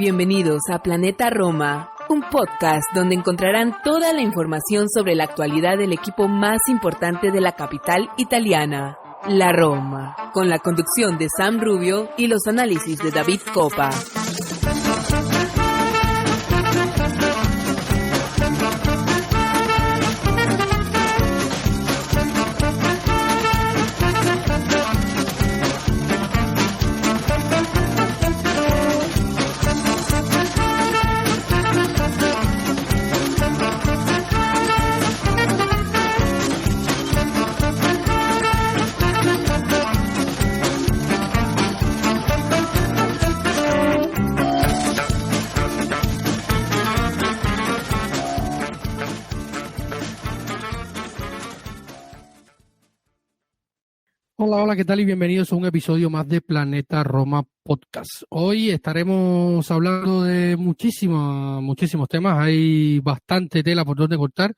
Bienvenidos a Planeta Roma, un podcast donde encontrarán toda la información sobre la actualidad del equipo más importante de la capital italiana, la Roma, con la conducción de Sam Rubio y los análisis de David Copa. Hola, ¿qué tal? Y bienvenidos a un episodio más de Planeta Roma Podcast. Hoy estaremos hablando de muchísimos temas. Hay bastante tela por donde cortar.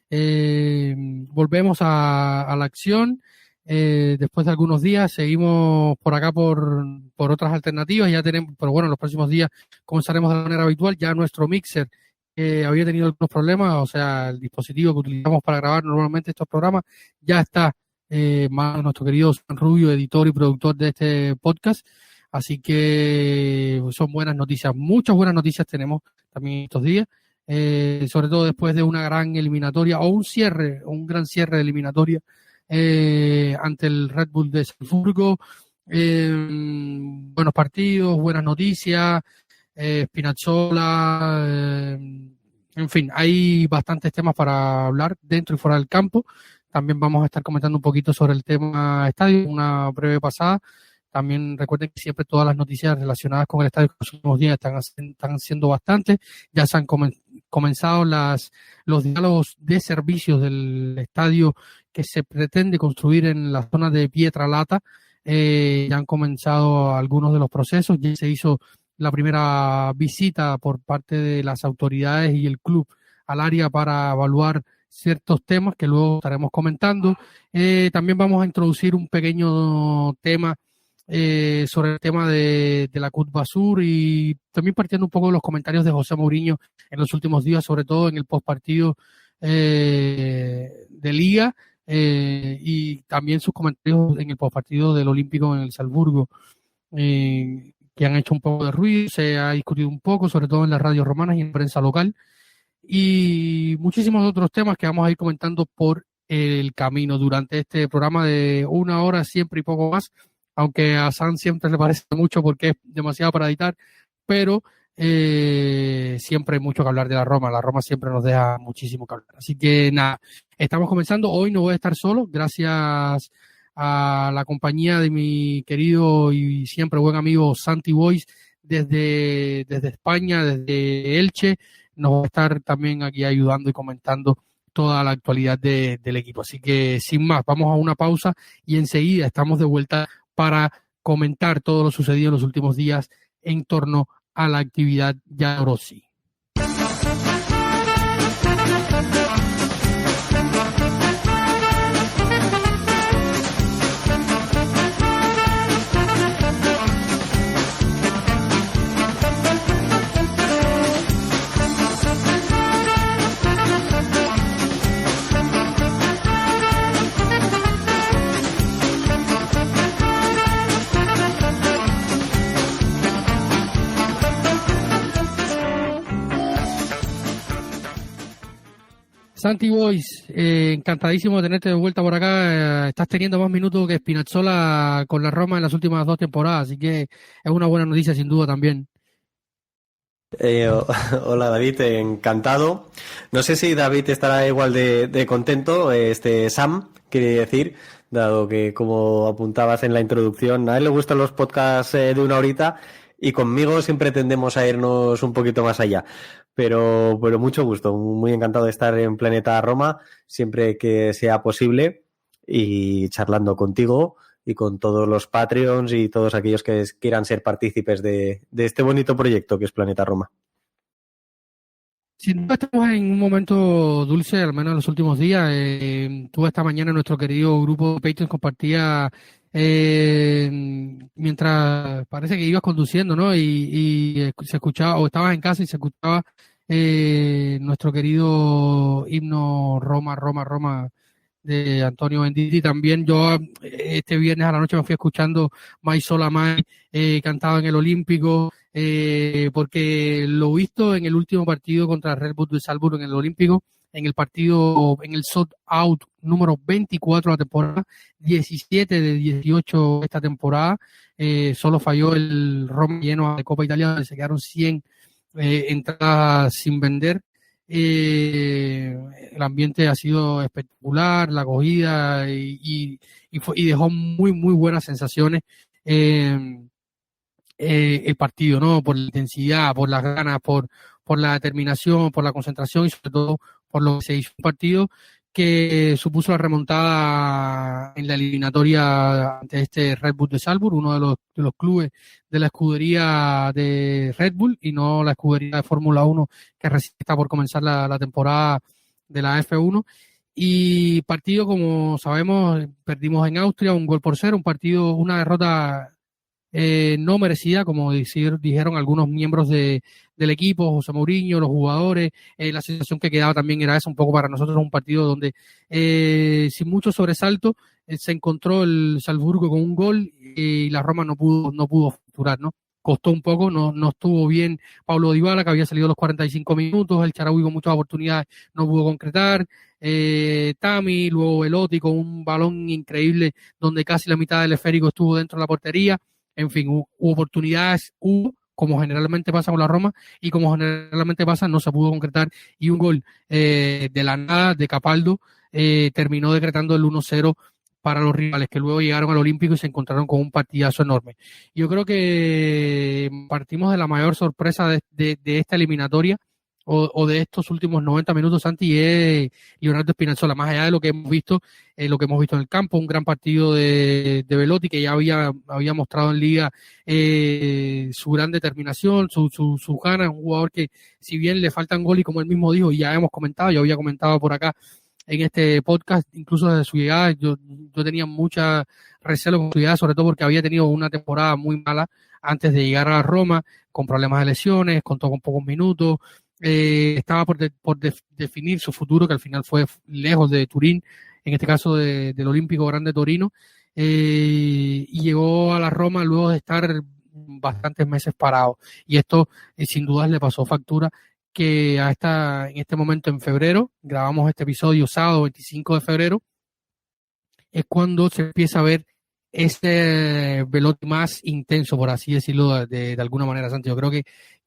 Volvemos a la acción. Después de algunos días seguimos por acá por otras alternativas. Ya tenemos, pero bueno, en los próximos días comenzaremos de manera habitual. Ya nuestro mixer había tenido algunos problemas, o sea, el dispositivo que utilizamos para grabar normalmente estos programas ya está más nuestro querido San Rubio, editor y productor de este podcast. Así que son buenas noticias, muchas buenas noticias tenemos también estos días, sobre todo después de una gran eliminatoria o un gran cierre de eliminatoria ante el Red Bull de Salzburgo. Buenos partidos, buenas noticias, Spinazzola, en fin, hay bastantes temas para hablar dentro y fuera del campo. También vamos a estar comentando un poquito sobre el tema estadio, una breve pasada. También recuerden que siempre todas las noticias relacionadas con el estadio en los últimos días están siendo bastantes. Ya se han comenzado los diálogos de servicios del estadio que se pretende construir en la zona de Pietralata. Ya han comenzado algunos de los procesos. Ya se hizo la primera visita por parte de las autoridades y el club al área para evaluar ciertos temas que luego estaremos comentando. También vamos a introducir un pequeño tema sobre el tema de la Côte d'Azur y también partiendo un poco de los comentarios de José Mourinho en los últimos días, sobre todo en el postpartido de Liga y también sus comentarios en el postpartido del Olímpico en el Salzburgo, que han hecho un poco de ruido. Se ha discutido un poco, sobre todo en las radios romanas y en prensa local, y muchísimos otros temas que vamos a ir comentando por el camino durante este programa de 1 hora siempre y poco más, aunque a Sam siempre le parece mucho porque es demasiado para editar, pero siempre hay mucho que hablar de la Roma siempre nos deja muchísimo que hablar, así que nada, estamos comenzando. Hoy no voy a estar solo, gracias a la compañía de mi querido y siempre buen amigo Santi Boys desde España, desde Elche. Nos va a estar también aquí ayudando y comentando toda la actualidad del equipo. Así que sin más, vamos a una pausa y enseguida estamos de vuelta para comentar todo lo sucedido en los últimos días en torno a la actividad Giallorossi. Santi Boys, encantadísimo de tenerte de vuelta por acá. Estás teniendo más minutos que Spinazzola con la Roma en las últimas 2 temporadas, así que es una buena noticia sin duda también. Hola David, encantado. No sé si David estará igual de contento, Sam, quiere decir, dado que como apuntabas en la introducción, a él le gustan los podcasts de 1 horita y conmigo siempre tendemos a irnos un poquito más allá. Pero mucho gusto, muy encantado de estar en Planeta Roma siempre que sea posible y charlando contigo y con todos los Patreons y todos aquellos que quieran ser partícipes de este bonito proyecto que es Planeta Roma. Sin duda estamos en un momento dulce, al menos en los últimos días. Tú esta mañana en nuestro querido grupo de Patreons compartía mientras parece que ibas conduciendo, ¿no? Y se escuchaba, o estabas en casa y se escuchaba nuestro querido himno Roma, Roma, Roma de Antonio Venditti. También yo este viernes a la noche me fui escuchando Mai Sola Mai, cantado en el Olímpico, porque lo visto en el último partido contra Red Bull de Salzburgo en el Olímpico, en el partido, en el sold out número 24 de la temporada, 17 de 18 esta temporada, solo falló el Roma lleno de Copa Italia, donde se quedaron 100 entradas sin vender. El ambiente ha sido espectacular, la acogida y dejó muy, muy buenas sensaciones el partido, ¿no? Por la intensidad, por las ganas, por la determinación, por la concentración y sobre todo por lo que se hizo un partido que supuso la remontada en la eliminatoria ante este Red Bull de Salzburg, uno de los clubes de la escudería de Red Bull y no la escudería de Fórmula 1 que recién está por comenzar la temporada de la F1. Y partido, como sabemos, perdimos en Austria 1-0, un partido, una derrota no merecida, como dijeron algunos miembros del equipo, José Mourinho, los jugadores. La situación que quedaba también era esa, un poco para nosotros, un partido donde sin mucho sobresalto se encontró el Salzburgo con un gol y la Roma no pudo facturar, ¿no? Costó un poco, no estuvo bien Paulo Dybala, que había salido a los 45 minutos, el Shaarawy con muchas oportunidades no pudo concretar, Tami, luego Velotti con un balón increíble donde casi la mitad del esférico estuvo dentro de la portería. En fin, hubo oportunidades, como generalmente pasa con la Roma, y como generalmente pasa, no se pudo concretar, y un gol de la nada de Capaldo terminó decretando el 1-0 para los rivales, que luego llegaron al Olímpico y se encontraron con un partidazo enorme. Yo creo que partimos de la mayor sorpresa de esta eliminatoria, o de estos últimos 90 minutos, Santi, es Leonardo Spinazzola, más allá de lo que hemos visto en el campo, un gran partido de Velotti, que ya había mostrado en Liga su gran determinación, su ganas, un jugador que, si bien le faltan gol, y como él mismo dijo, y ya hemos comentado, yo había comentado por acá en este podcast, incluso desde su llegada, yo tenía mucha recelo con su llegada, sobre todo porque había tenido una temporada muy mala antes de llegar a la Roma, con problemas de lesiones, contó con pocos minutos, estaba por definir su futuro, que al final fue lejos de Turín, en este caso del Olímpico Grande Torino, y llegó a la Roma luego de estar bastantes meses parado. Y esto sin dudas le pasó factura, que en este momento en febrero, grabamos este episodio sábado 25 de febrero, es cuando se empieza a ver ese Velotti más intenso, por así decirlo de alguna manera, Santi. Yo creo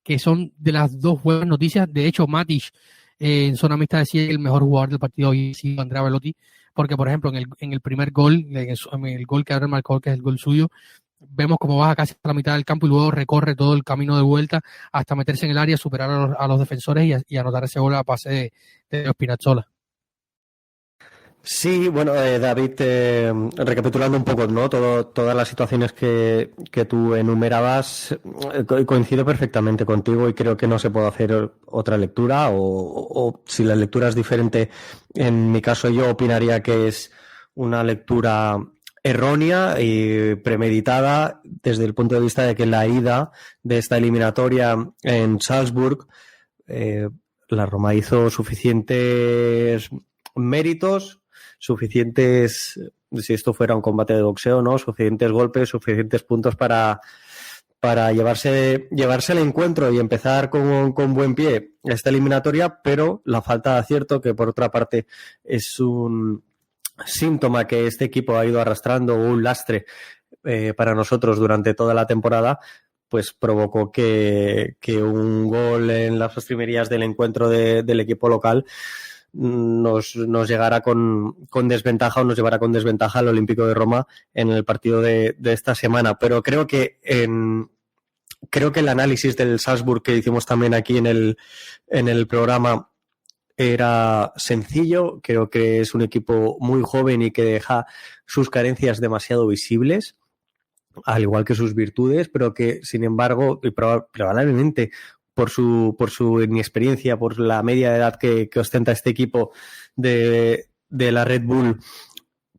que son de las dos buenas noticias. De hecho, Matic en zona mixta decía que el mejor jugador del partido hoy ha sido Andrea Velotti, porque por ejemplo en el primer gol, en el gol que abre el marcador, que es el gol suyo, vemos cómo baja casi a la mitad del campo y luego recorre todo el camino de vuelta hasta meterse en el área, superar a los defensores y anotar ese gol a pase de Spinazzola. Sí, bueno, David, recapitulando un poco, ¿no? Todas las situaciones que tú enumerabas, coincido perfectamente contigo y creo que no se puede hacer otra lectura o si la lectura es diferente, en mi caso yo opinaría que es una lectura errónea y premeditada desde el punto de vista de que la ida de esta eliminatoria en Salzburg, la Roma hizo suficientes méritos, suficientes, si esto fuera un combate de boxeo, ¿no? Suficientes golpes, suficientes puntos para llevarse el encuentro y empezar con buen pie esta eliminatoria, pero la falta de acierto, que por otra parte es un síntoma que este equipo ha ido arrastrando, un lastre para nosotros durante toda la temporada, pues provocó que un gol en las postrimerías del encuentro del equipo local nos llegara con desventaja o nos llevará con desventaja al Olímpico de Roma en el partido de esta semana. Pero creo que el análisis del Salzburg que hicimos también aquí en el programa era sencillo. Creo que es un equipo muy joven y que deja sus carencias demasiado visibles, al igual que sus virtudes, pero que sin embargo, y probablemente por su inexperiencia, por la media de edad que ostenta este equipo de la Red Bull,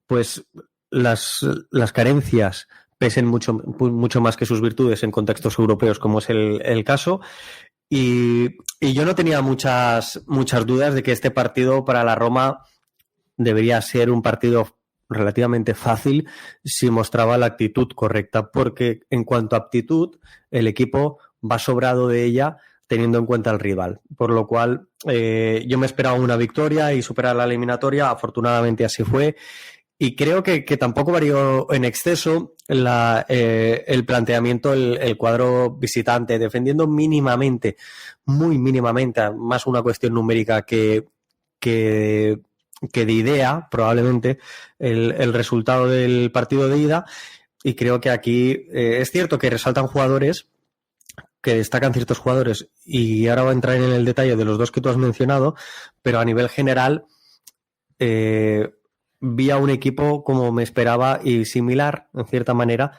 pues las carencias pesen mucho más que sus virtudes en contextos europeos, como es el caso. Y yo no tenía muchas dudas de que este partido para la Roma debería ser un partido relativamente fácil si mostraba la actitud correcta, porque en cuanto a aptitud, el equipo va sobrado de ella teniendo en cuenta el rival, por lo cual yo me esperaba una victoria y superar la eliminatoria. Afortunadamente así fue, y creo que tampoco varió en exceso el planteamiento, el cuadro visitante, defendiendo mínimamente, muy mínimamente, más una cuestión numérica que de idea, probablemente, el resultado del partido de ida. Y creo que aquí es cierto que resaltan jugadores, que destacan ciertos jugadores, y ahora voy a entrar en el detalle de los dos que tú has mencionado, pero a nivel general vi a un equipo como me esperaba y similar, en cierta manera,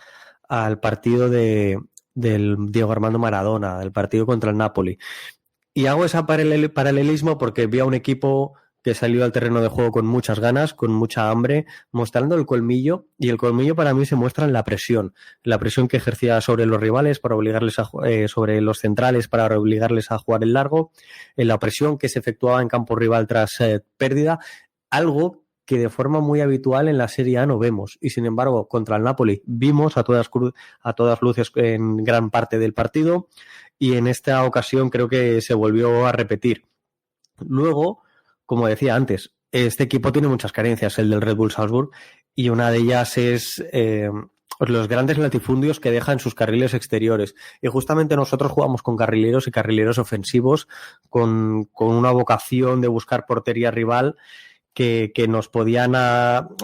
al partido del Diego Armando Maradona, del partido contra el Napoli. Y hago ese paralelismo porque vi a un equipo que salió al terreno de juego con muchas ganas, con mucha hambre, mostrando el colmillo, y el colmillo para mí se muestra en la presión que ejercía sobre los rivales para obligarles sobre los centrales para obligarles a jugar el largo, en la presión que se efectuaba en campo rival tras pérdida, algo que de forma muy habitual en la Serie A no vemos, y sin embargo contra el Napoli vimos a todas luces en gran parte del partido, y en esta ocasión creo que se volvió a repetir. Luego, como decía antes, este equipo tiene muchas carencias, el del Red Bull Salzburg, y una de ellas es los grandes latifundios que deja en sus carriles exteriores. Y justamente nosotros jugamos con carrileros y carrileros ofensivos, con una vocación de buscar portería rival, que nos podían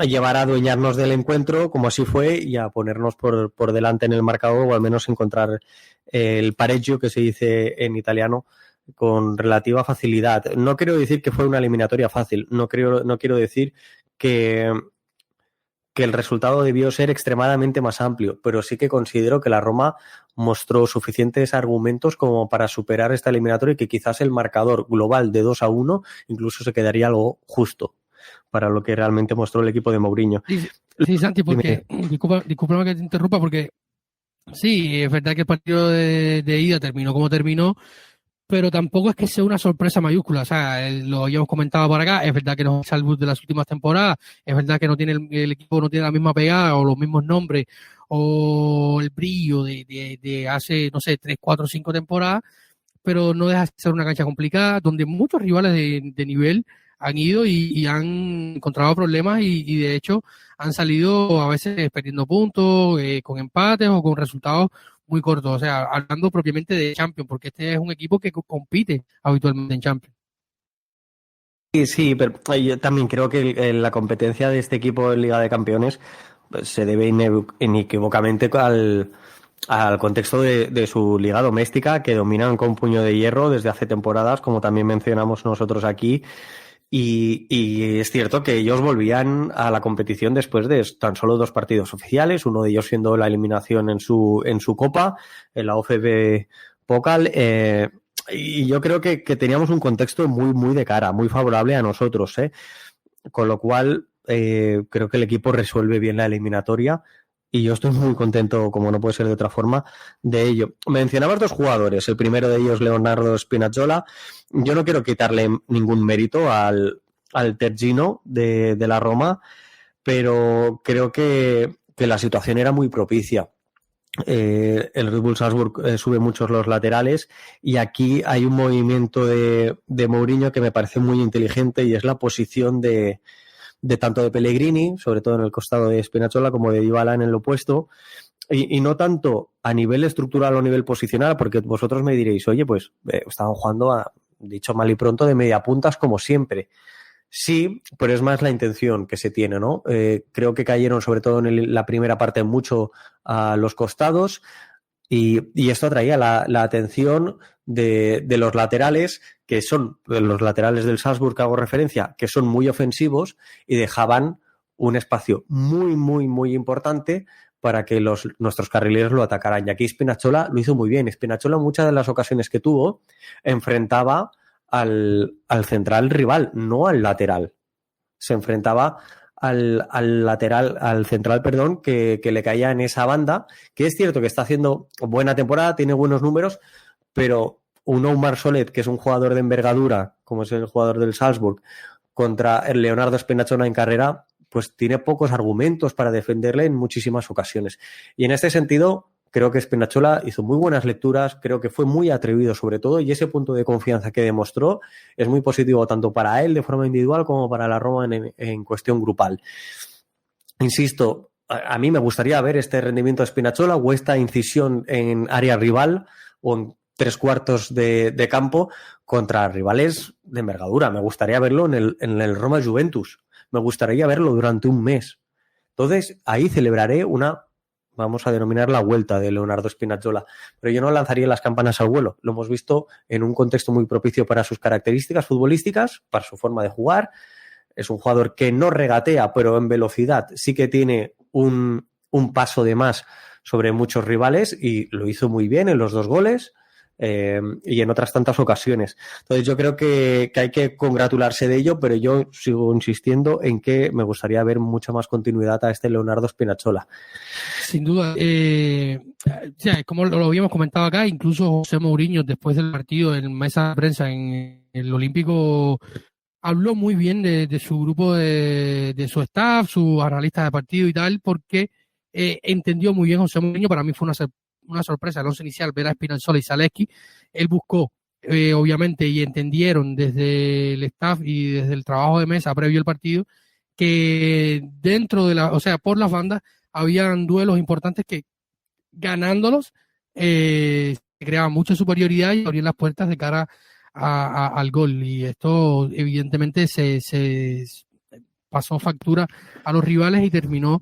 llevar a adueñarnos del encuentro, como así fue, y a ponernos por delante en el marcador, o al menos encontrar el pareggio, que se dice en italiano, con relativa facilidad. No quiero decir que fue una eliminatoria fácil, no quiero decir que el resultado debió ser extremadamente más amplio, pero sí que considero que la Roma mostró suficientes argumentos como para superar esta eliminatoria, y que quizás el marcador global de 2-1 incluso se quedaría algo justo para lo que realmente mostró el equipo de Mourinho. Sí, Santi, porque discúlpame que te interrumpa, porque sí, es verdad que el partido de ida terminó como terminó, pero tampoco es que sea una sorpresa mayúscula. O sea, lo habíamos comentado por acá, es verdad que no es el Salzburg de las últimas temporadas, es verdad que no tiene el equipo no tiene la misma pegada o los mismos nombres o el brillo de hace, no sé, 3, 4, 5 temporadas, pero no deja de ser una cancha complicada donde muchos rivales de nivel han ido y han encontrado problemas y de hecho han salido a veces perdiendo puntos, con empates o con resultados muy cortos. O sea, hablando propiamente de Champions, porque este es un equipo que compite habitualmente en Champions. Sí, pero yo también creo que la competencia de este equipo en Liga de Campeones se debe inequívocamente al contexto de su liga doméstica, que dominan con puño de hierro desde hace temporadas, como también mencionamos nosotros aquí. Y es cierto que ellos volvían a la competición después de tan solo 2 partidos oficiales, uno de ellos siendo la eliminación en su Copa, en la OFB Pokal, y yo creo que teníamos un contexto muy, muy de cara, muy favorable a nosotros, con lo cual creo que el equipo resuelve bien la eliminatoria. Y yo estoy muy contento, como no puede ser de otra forma, de ello. Mencionabas 2 jugadores. El primero de ellos, Leonardo Spinazzola. Yo no quiero quitarle ningún mérito al terzino de la Roma, pero creo que la situación era muy propicia. El Red Bull Salzburg sube muchos los laterales, y aquí hay un movimiento de Mourinho que me parece muy inteligente, y es la posición de tanto de Pellegrini, sobre todo en el costado de Spinazzola, como de Dybala en el opuesto, y no tanto a nivel estructural o a nivel posicional, porque vosotros me diréis, oye, pues estaban jugando, dicho mal y pronto, de media puntas como siempre. Sí, pero es más la intención que se tiene, ¿no? Creo que cayeron sobre todo en la primera parte mucho a los costados, y esto atraía la atención de los laterales, que son los laterales del Salzburg que hago referencia, que son muy ofensivos y dejaban un espacio muy, muy, muy importante para que nuestros carrileros lo atacaran. Y aquí Spinazzola lo hizo muy bien. Spinazzola, en muchas de las ocasiones que tuvo, enfrentaba al central rival, no al lateral. Se enfrentaba al lateral, al central, perdón, que le caía en esa banda, que es cierto que está haciendo buena temporada, tiene buenos números, pero un Oumar Solet, que es un jugador de envergadura, como es el jugador del Salzburg, contra el Leonardo Spinazzola en carrera, pues tiene pocos argumentos para defenderle en muchísimas ocasiones. Y en este sentido, creo que Spinazzola hizo muy buenas lecturas, creo que fue muy atrevido sobre todo, y ese punto de confianza que demostró es muy positivo tanto para él de forma individual como para la Roma en cuestión grupal. Insisto, a mí me gustaría ver este rendimiento de Spinazzola o esta incisión en área rival o en 3/4 de campo contra rivales de envergadura. Me gustaría verlo en el Roma Juventus. Me gustaría verlo durante un mes. Entonces, ahí celebraré vamos a denominar la vuelta de Leonardo Spinazzola. Pero yo no lanzaría las campanas al vuelo. Lo hemos visto en un contexto muy propicio para sus características futbolísticas, para su forma de jugar. Es un jugador que no regatea, pero en velocidad sí que tiene un paso de más sobre muchos rivales y lo hizo muy bien en los 2 goles. Y en otras tantas ocasiones. Entonces yo creo que hay que congratularse de ello, pero yo sigo insistiendo en que me gustaría ver mucha más continuidad a este Leonardo Spinazzola. Sin duda, como lo habíamos comentado acá, incluso José Mourinho después del partido en mesa de prensa en el Olímpico habló muy bien de su grupo, de su staff, sus analistas de partido y tal, porque entendió muy bien José Mourinho. Para mí fue una sorpresa el once inicial ver a Spinazzola y Zalewski. Él buscó, obviamente, y entendieron desde el staff y desde el trabajo de mesa previo al partido, que dentro por las bandas habían duelos importantes que ganándolos se creaba mucha superioridad y abrían las puertas de cara al gol. Y esto evidentemente se pasó factura a los rivales y terminó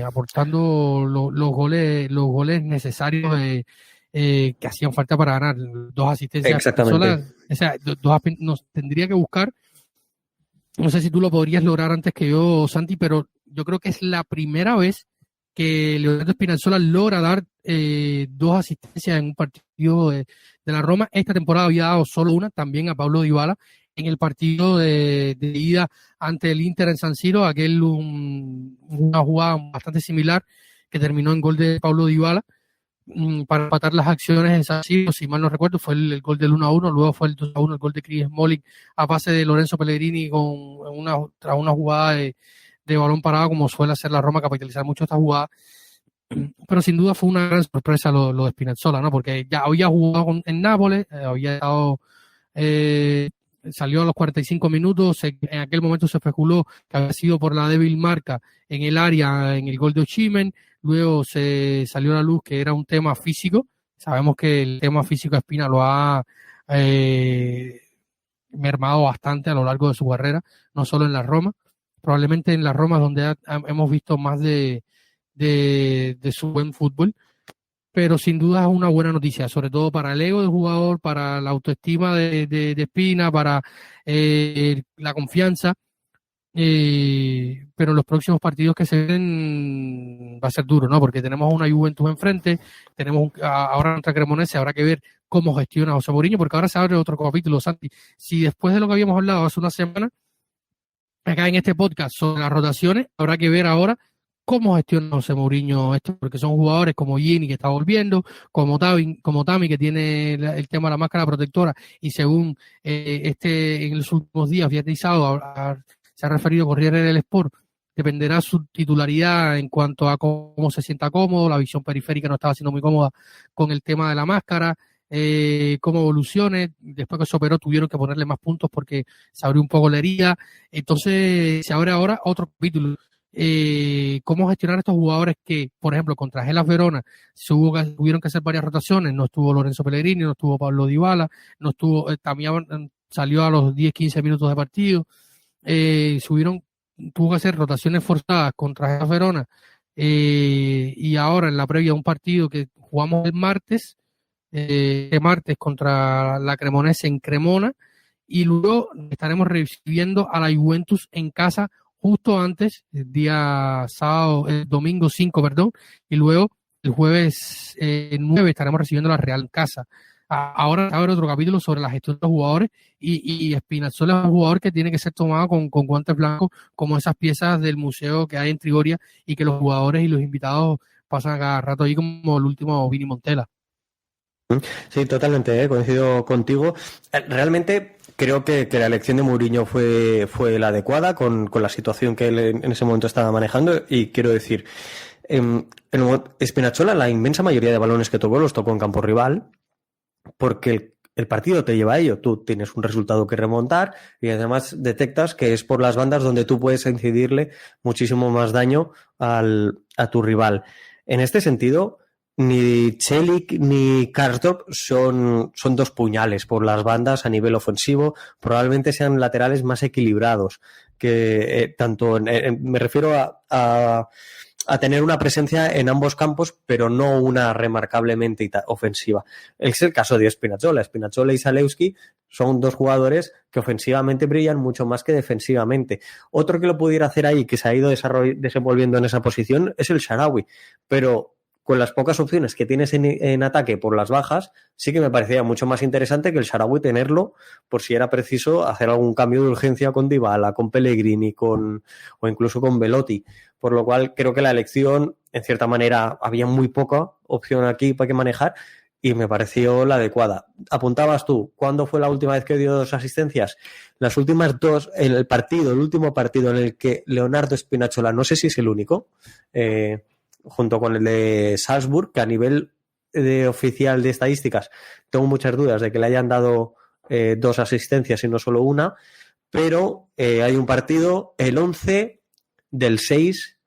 aportando los goles necesarios que hacían falta para ganar. 2 asistencias. Exactamente. Nos tendría que buscar, no sé si tú lo podrías lograr antes que yo, Santi, pero yo creo que es la primera vez que Leonardo Spinazzola logra dar 2 asistencias en un partido de la Roma. Esta temporada había dado solo una, también a Paulo Dybala, en el partido de ida ante el Inter en San Siro, una jugada bastante similar que terminó en gol de Paulo Dybala para empatar las acciones en San Siro. Si mal no recuerdo, fue el gol del 1-1, luego fue el 2-1, el gol de Chris Smalling a pase de Lorenzo Pellegrini tras una jugada de balón parado, como suele hacer la Roma, capitalizar mucho esta jugada. Pero sin duda fue una gran sorpresa lo de Spinazzola, ¿no? Porque ya había jugado en Nápoles, había estado salió a los 45 minutos, en aquel momento se especuló que había sido por la débil marca en el área, en el gol de Osimhen. Luego se salió a la luz que era un tema físico. Sabemos que el tema físico de Spina lo ha mermado bastante a lo largo de su carrera, no solo en la Roma, probablemente en la Roma donde hemos visto más de su buen fútbol. Pero sin duda es una buena noticia, sobre todo para el ego del jugador, para la autoestima de Spina, para la confianza. Pero los próximos partidos que se ven va a ser duro, ¿no? Porque tenemos una Juventus enfrente, tenemos ahora contra Cremonese, habrá que ver cómo gestiona José Mourinho, porque ahora se abre otro capítulo, Santi. Si después de lo que habíamos hablado hace una semana, acá en este podcast sobre las rotaciones, habrá que ver ahora cómo gestiona José Mourinho esto, porque son jugadores como Gini, que está volviendo, como Tami, que tiene el tema de la máscara protectora, y según en los últimos días viatizado, se ha referido a Corriere del Sport, dependerá su titularidad en cuanto a cómo se sienta cómodo. La visión periférica no estaba siendo muy cómoda con el tema de la máscara, cómo evolucione. Después que se operó tuvieron que ponerle más puntos porque se abrió un poco la herida. Entonces se abre ahora otro capítulo. Cómo gestionar estos jugadores que, por ejemplo, contra Hellas Verona tuvieron que hacer varias rotaciones. No estuvo Lorenzo Pellegrini, no estuvo Pablo Dybala, no estuvo, también salió a los 10-15 minutos de partido. Tuvo que hacer rotaciones forzadas contra Hellas Verona, y ahora en la previa de un partido que jugamos el martes contra la Cremonese en Cremona, y luego estaremos recibiendo a la Juventus en casa justo antes, el domingo 5, y luego el jueves 9 estaremos recibiendo a la Real en casa. Ahora abre otro capítulo sobre la gestión de los jugadores y Spinazzola es un jugador que tiene que ser tomado con guantes blancos, como esas piezas del museo que hay en Trigoria y que los jugadores y los invitados pasan a cada rato ahí, como el último Vini Montella. Sí, totalmente, coincido contigo. Realmente creo que la elección de Mourinho fue la adecuada con la situación que él en ese momento estaba manejando, y quiero decir, Spinazzola, la inmensa mayoría de balones que tocó los tocó en campo rival, porque el partido te lleva a ello. Tú tienes un resultado que remontar y además detectas que es por las bandas donde tú puedes incidirle muchísimo más daño a tu rival. En este sentido, ni Celik ni Karsdorp son dos puñales por las bandas a nivel ofensivo. Probablemente sean laterales más equilibrados, que tanto me refiero a tener una presencia en ambos campos, pero no una remarcablemente ofensiva. Es el caso de Spinazzola. Spinazzola y Zalewski son dos jugadores que ofensivamente brillan mucho más que defensivamente. Otro que lo pudiera hacer ahí, que se ha ido desenvolviendo en esa posición, es el Shaarawy, pero con las pocas opciones que tienes en ataque por las bajas, sí que me parecía mucho más interesante que el Shaarawy tenerlo por si era preciso hacer algún cambio de urgencia con Dybala, con Pellegrini, o incluso con Belotti. Por lo cual creo que la elección, en cierta manera, había muy poca opción aquí para que manejar y me pareció la adecuada. Apuntabas tú, ¿cuándo fue la última vez que dio 2 asistencias? Las últimas 2 en el último partido en el que Leonardo Spinazzola, no sé si es el único, junto con el de Salzburg, que a nivel oficial de estadísticas tengo muchas dudas de que le hayan dado 2 asistencias y no solo una, pero hay un partido, el 11 del 6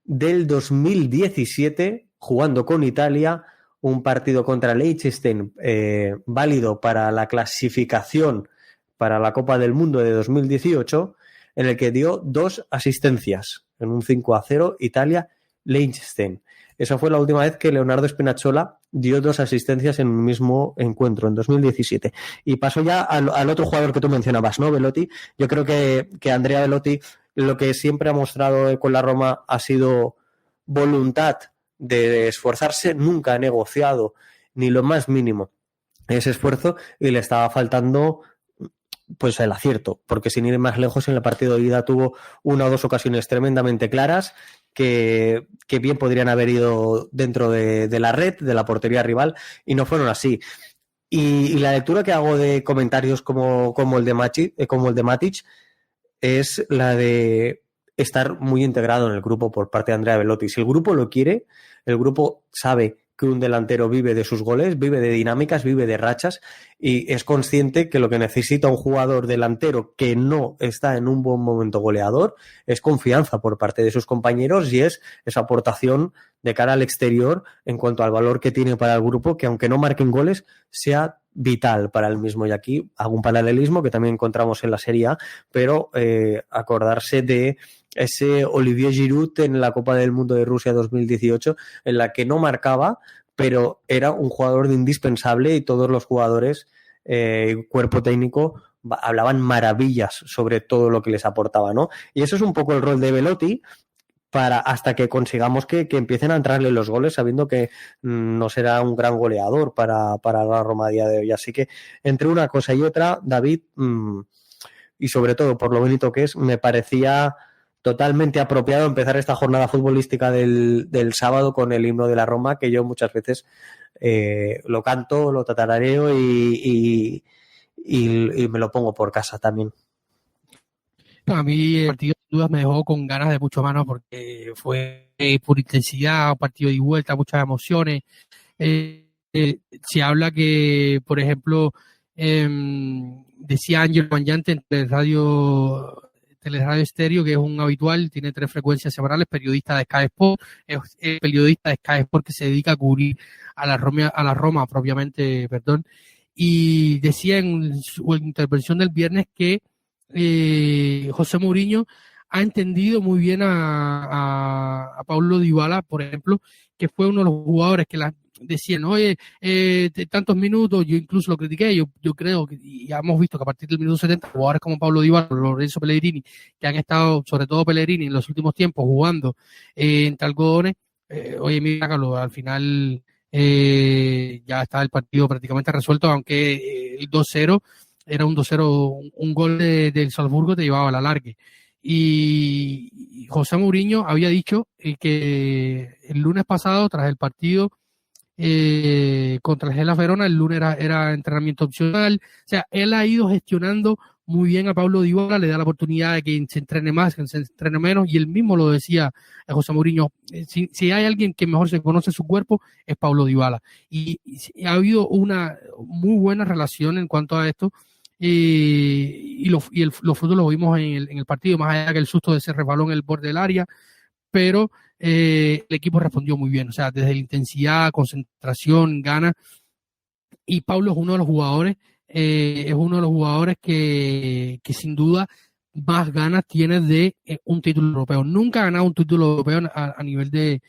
del 2017, jugando con Italia, un partido contra Liechtenstein, válido para la clasificación para la Copa del Mundo de 2018, en el que dio 2 asistencias en un 5-0 Italia-Liechtenstein. Esa fue la última vez que Leonardo Spinazzola dio 2 asistencias en un mismo encuentro, en 2017. Y paso ya al otro jugador que tú mencionabas, ¿no? Belotti. Yo creo que Andrea Belotti lo que siempre ha mostrado con la Roma ha sido voluntad de esforzarse, nunca ha negociado ni lo más mínimo ese esfuerzo y le estaba faltando pues el acierto, porque sin ir más lejos en el partido de ida tuvo 1 o 2 ocasiones tremendamente claras que bien podrían haber ido dentro de la red, de la portería rival, y no fueron así. Y la lectura que hago de comentarios como el de Matic es la de estar muy integrado en el grupo por parte de Andrea Belotti. Si el grupo lo quiere, el grupo sabe que un delantero vive de sus goles, vive de dinámicas, vive de rachas y es consciente que lo que necesita un jugador delantero que no está en un buen momento goleador es confianza por parte de sus compañeros y es esa aportación de cara al exterior en cuanto al valor que tiene para el grupo, que aunque no marquen goles, sea vital para el mismo. Y aquí hago un paralelismo que también encontramos en la Serie A, pero acordarse de ese Olivier Giroud en la Copa del Mundo de Rusia 2018, en la que no marcaba, pero era un jugador indispensable y todos los jugadores, cuerpo técnico, hablaban maravillas sobre todo lo que les aportaba, ¿no? Y eso es un poco el rol de Belotti, hasta que consigamos que empiecen a entrarle los goles, sabiendo que no será un gran goleador para la Roma a día de hoy. Así que entre una cosa y otra, David, y sobre todo por lo bonito que es, me parecía totalmente apropiado empezar esta jornada futbolística del sábado con el himno de la Roma, que yo muchas veces lo canto, lo tatarareo y me lo pongo por casa también. A mí el partido sin dudas me dejó con ganas de mucho más, porque fue por intensidad, un partido de vuelta, muchas emociones. Se habla que, por ejemplo, decía Ángel Mañante en Teleradio Estéreo, que es un habitual, tiene 3 frecuencias semanales, periodista de Sky Sport, es periodista de Sky Sport que se dedica a cubrir a la Roma propiamente, y decía en su intervención del viernes que José Mourinho ha entendido muy bien a Paulo Dybala, por ejemplo, que fue uno de los jugadores que decían, oye, tantos minutos, yo incluso lo critiqué, yo creo que ya hemos visto que a partir del minuto 70 jugadores como Paulo Dybala, Lorenzo Pellegrini, que han estado, sobre todo Pellegrini, en los últimos tiempos jugando entre algodones, oye, mira, Carlos, al final ya está el partido prácticamente resuelto, aunque el 2-0 era un 2-0, un gol del Salzburgo te llevaba a la largue. Y José Mourinho había dicho que el lunes pasado, tras el partido contra el Hellas Verona, el lunes era entrenamiento opcional. O sea, él ha ido gestionando muy bien a Paulo Dybala, le da la oportunidad de que se entrene más, que se entrene menos, y él mismo lo decía a José Mourinho, si hay alguien que mejor se conoce su cuerpo, es Paulo Dybala. Y ha habido una muy buena relación en cuanto a esto, y los frutos los vimos en el partido, más allá que el susto de ese resbalón en el borde del área, pero el equipo respondió muy bien, o sea, desde la intensidad, concentración, ganas, y Paulo es uno de los jugadores, que sin duda más ganas tiene de un título europeo. Nunca ha ganado un título europeo a nivel de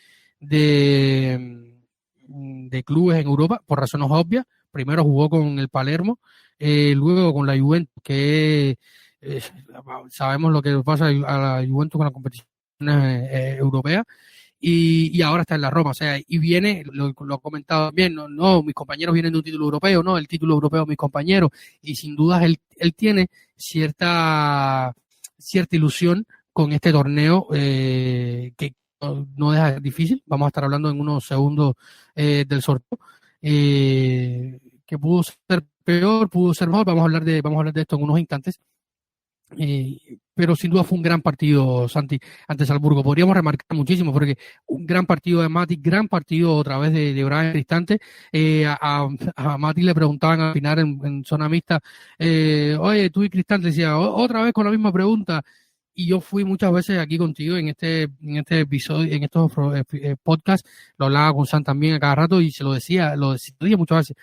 clubes en Europa, por razones obvias. Primero jugó con el Palermo, luego con la Juventus, que sabemos lo que pasa a la Juventus con las competiciones europeas. Y ahora está en la Roma, o sea, y viene, lo he comentado bien, no, mis compañeros vienen de un título europeo, no, el título europeo mis compañeros, y sin dudas él tiene cierta ilusión con este torneo, que no deja difícil. Vamos a estar hablando en unos segundos del sorteo, que pudo ser peor, pudo ser mejor, vamos a hablar de esto en unos instantes. Pero sin duda fue un gran partido, Santi, ante Salzburgo. Podríamos remarcar muchísimo, porque un gran partido de Matic, gran partido otra vez de Brian Cristante. A Matic le preguntaban al final en zona mixta, oye, tú y Cristante, decía, otra vez con la misma pregunta. Y yo fui muchas veces aquí contigo en este episodio, en estos podcasts, lo hablaba con San también a cada rato y se lo decía muchas veces.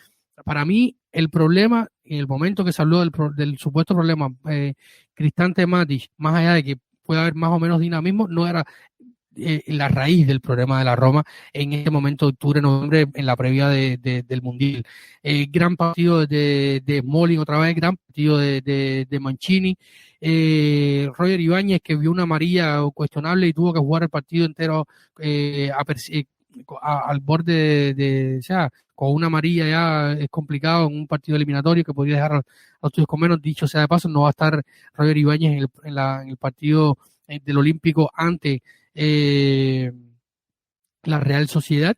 Para mí, el problema, en el momento que se habló del supuesto problema Cristante Matic, más allá de que puede haber más o menos dinamismo, no era la raíz del problema de la Roma en este momento de octubre, noviembre, en la previa del Mundial. Gran partido de Smalling otra vez, gran partido de Mancini. Roger Ibáñez, que vio una amarilla cuestionable y tuvo que jugar el partido entero al borde o sea, con una amarilla ya es complicado en un partido eliminatorio que podría dejar a los tuyos con menos. Dicho sea de paso, no va a estar Roger Ibáñez en el partido del Olímpico ante la Real Sociedad,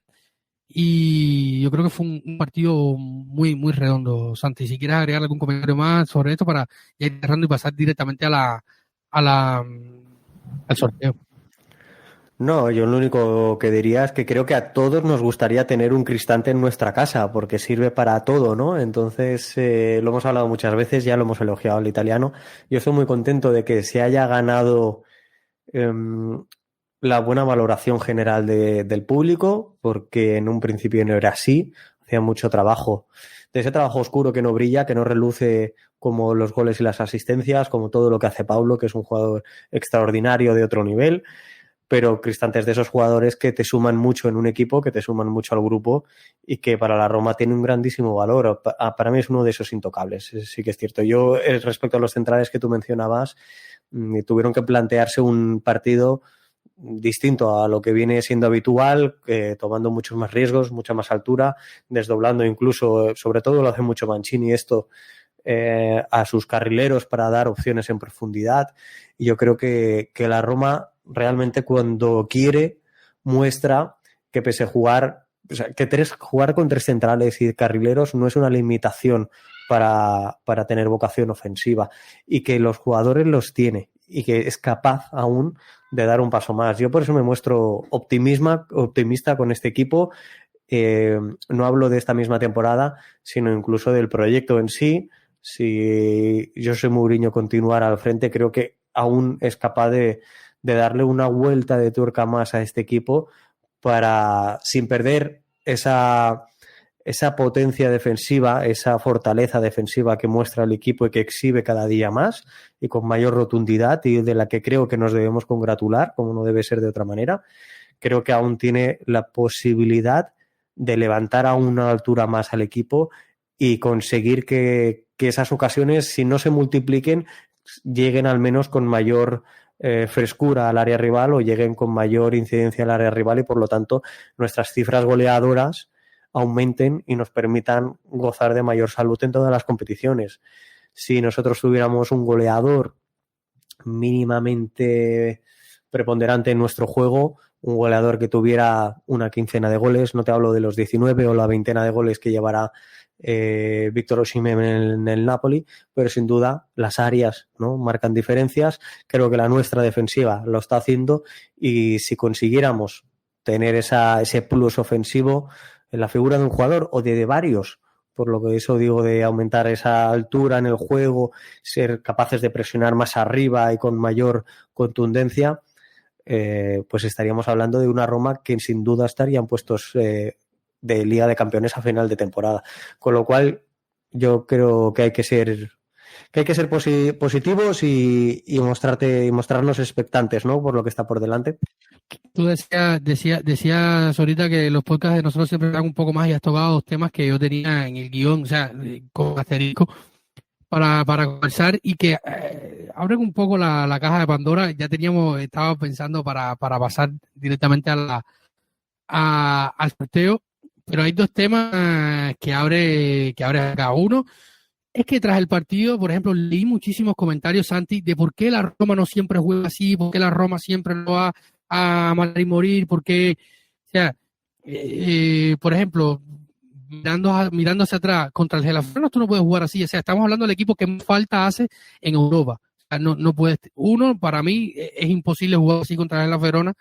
y yo creo que fue un partido muy, muy redondo, Santi. Si quieres agregar algún comentario más sobre esto para ya ir cerrando y pasar directamente al sorteo. No, yo lo único que diría es que creo que a todos nos gustaría tener un Cristante en nuestra casa, porque sirve para todo, ¿no? Entonces, lo hemos hablado muchas veces, ya lo hemos elogiado al italiano. Yo estoy muy contento de que se haya ganado la buena valoración general del público, porque en un principio no era así, hacía mucho trabajo, de ese trabajo oscuro que no brilla, que no reluce como los goles y las asistencias, como todo lo que hace Paulo, que es un jugador extraordinario de otro nivel. Pero Cristante es de esos jugadores que te suman mucho en un equipo, que te suman mucho al grupo y que para la Roma tiene un grandísimo valor. Para mí es uno de esos intocables, sí que es cierto. Yo, respecto a los centrales que tú mencionabas, tuvieron que plantearse un partido distinto a lo que viene siendo habitual, tomando muchos más riesgos, mucha más altura, desdoblando incluso, sobre todo lo hace mucho Mancini esto, a sus carrileros para dar opciones en profundidad. Y yo creo que la Roma realmente cuando quiere muestra que pese a jugar, o sea, que jugar con tres centrales y carrileros no es una limitación para tener vocación ofensiva, y que los jugadores los tiene y que es capaz aún de dar un paso más. Yo por eso me muestro optimista con este equipo. No hablo de esta misma temporada, sino incluso del proyecto en sí. Si José Mourinho continuara al frente, creo que aún es capaz de darle una vuelta de tuerca más a este equipo para, sin perder esa potencia defensiva, esa fortaleza defensiva que muestra el equipo y que exhibe cada día más y con mayor rotundidad, y de la que creo que nos debemos congratular, como no debe ser de otra manera. Creo que aún tiene la posibilidad de levantar a una altura más al equipo y conseguir que esas ocasiones, si no se multipliquen, lleguen al menos con mayor frescura al área rival o lleguen con mayor incidencia al área rival, y por lo tanto nuestras cifras goleadoras aumenten y nos permitan gozar de mayor salud en todas las competiciones. Si nosotros tuviéramos un goleador mínimamente preponderante en nuestro juego, un goleador que tuviera una quincena de goles, no te hablo de los 19 o la veintena de goles que llevará Víctor Osimhen en el Napoli, pero sin duda las áreas, ¿no?, marcan diferencias. Creo que la nuestra defensiva lo está haciendo, y si consiguiéramos tener ese plus ofensivo en la figura de un jugador o de varios, por lo que eso digo de aumentar esa altura en el juego, ser capaces de presionar más arriba y con mayor contundencia, pues estaríamos hablando de una Roma que sin duda estaría en puestos de Liga de Campeones a final de temporada. Con lo cual yo creo que hay que ser positivos y mostrarnos expectantes, ¿no?, por lo que está por delante. Tú decías ahorita que los podcasts de nosotros siempre eran un poco más, y has tocado dos temas que yo tenía en el guión, o sea, con asterisco, para conversar, y que abren un poco la caja de Pandora. Ya estaba pensando para pasar directamente al sorteo, pero hay dos temas que abre cada uno. Es que tras el partido, por ejemplo, leí muchísimos comentarios, Santi, de por qué la Roma no siempre juega así, por qué la Roma siempre lo va a matar y morir, porque, o sea, por ejemplo, mirando hacia atrás, contra el Gela-Verona tú no puedes jugar así. O sea, estamos hablando del equipo que más falta hace en Europa. O sea, no puedes. Para mí es imposible jugar así contra el Gela-Verona.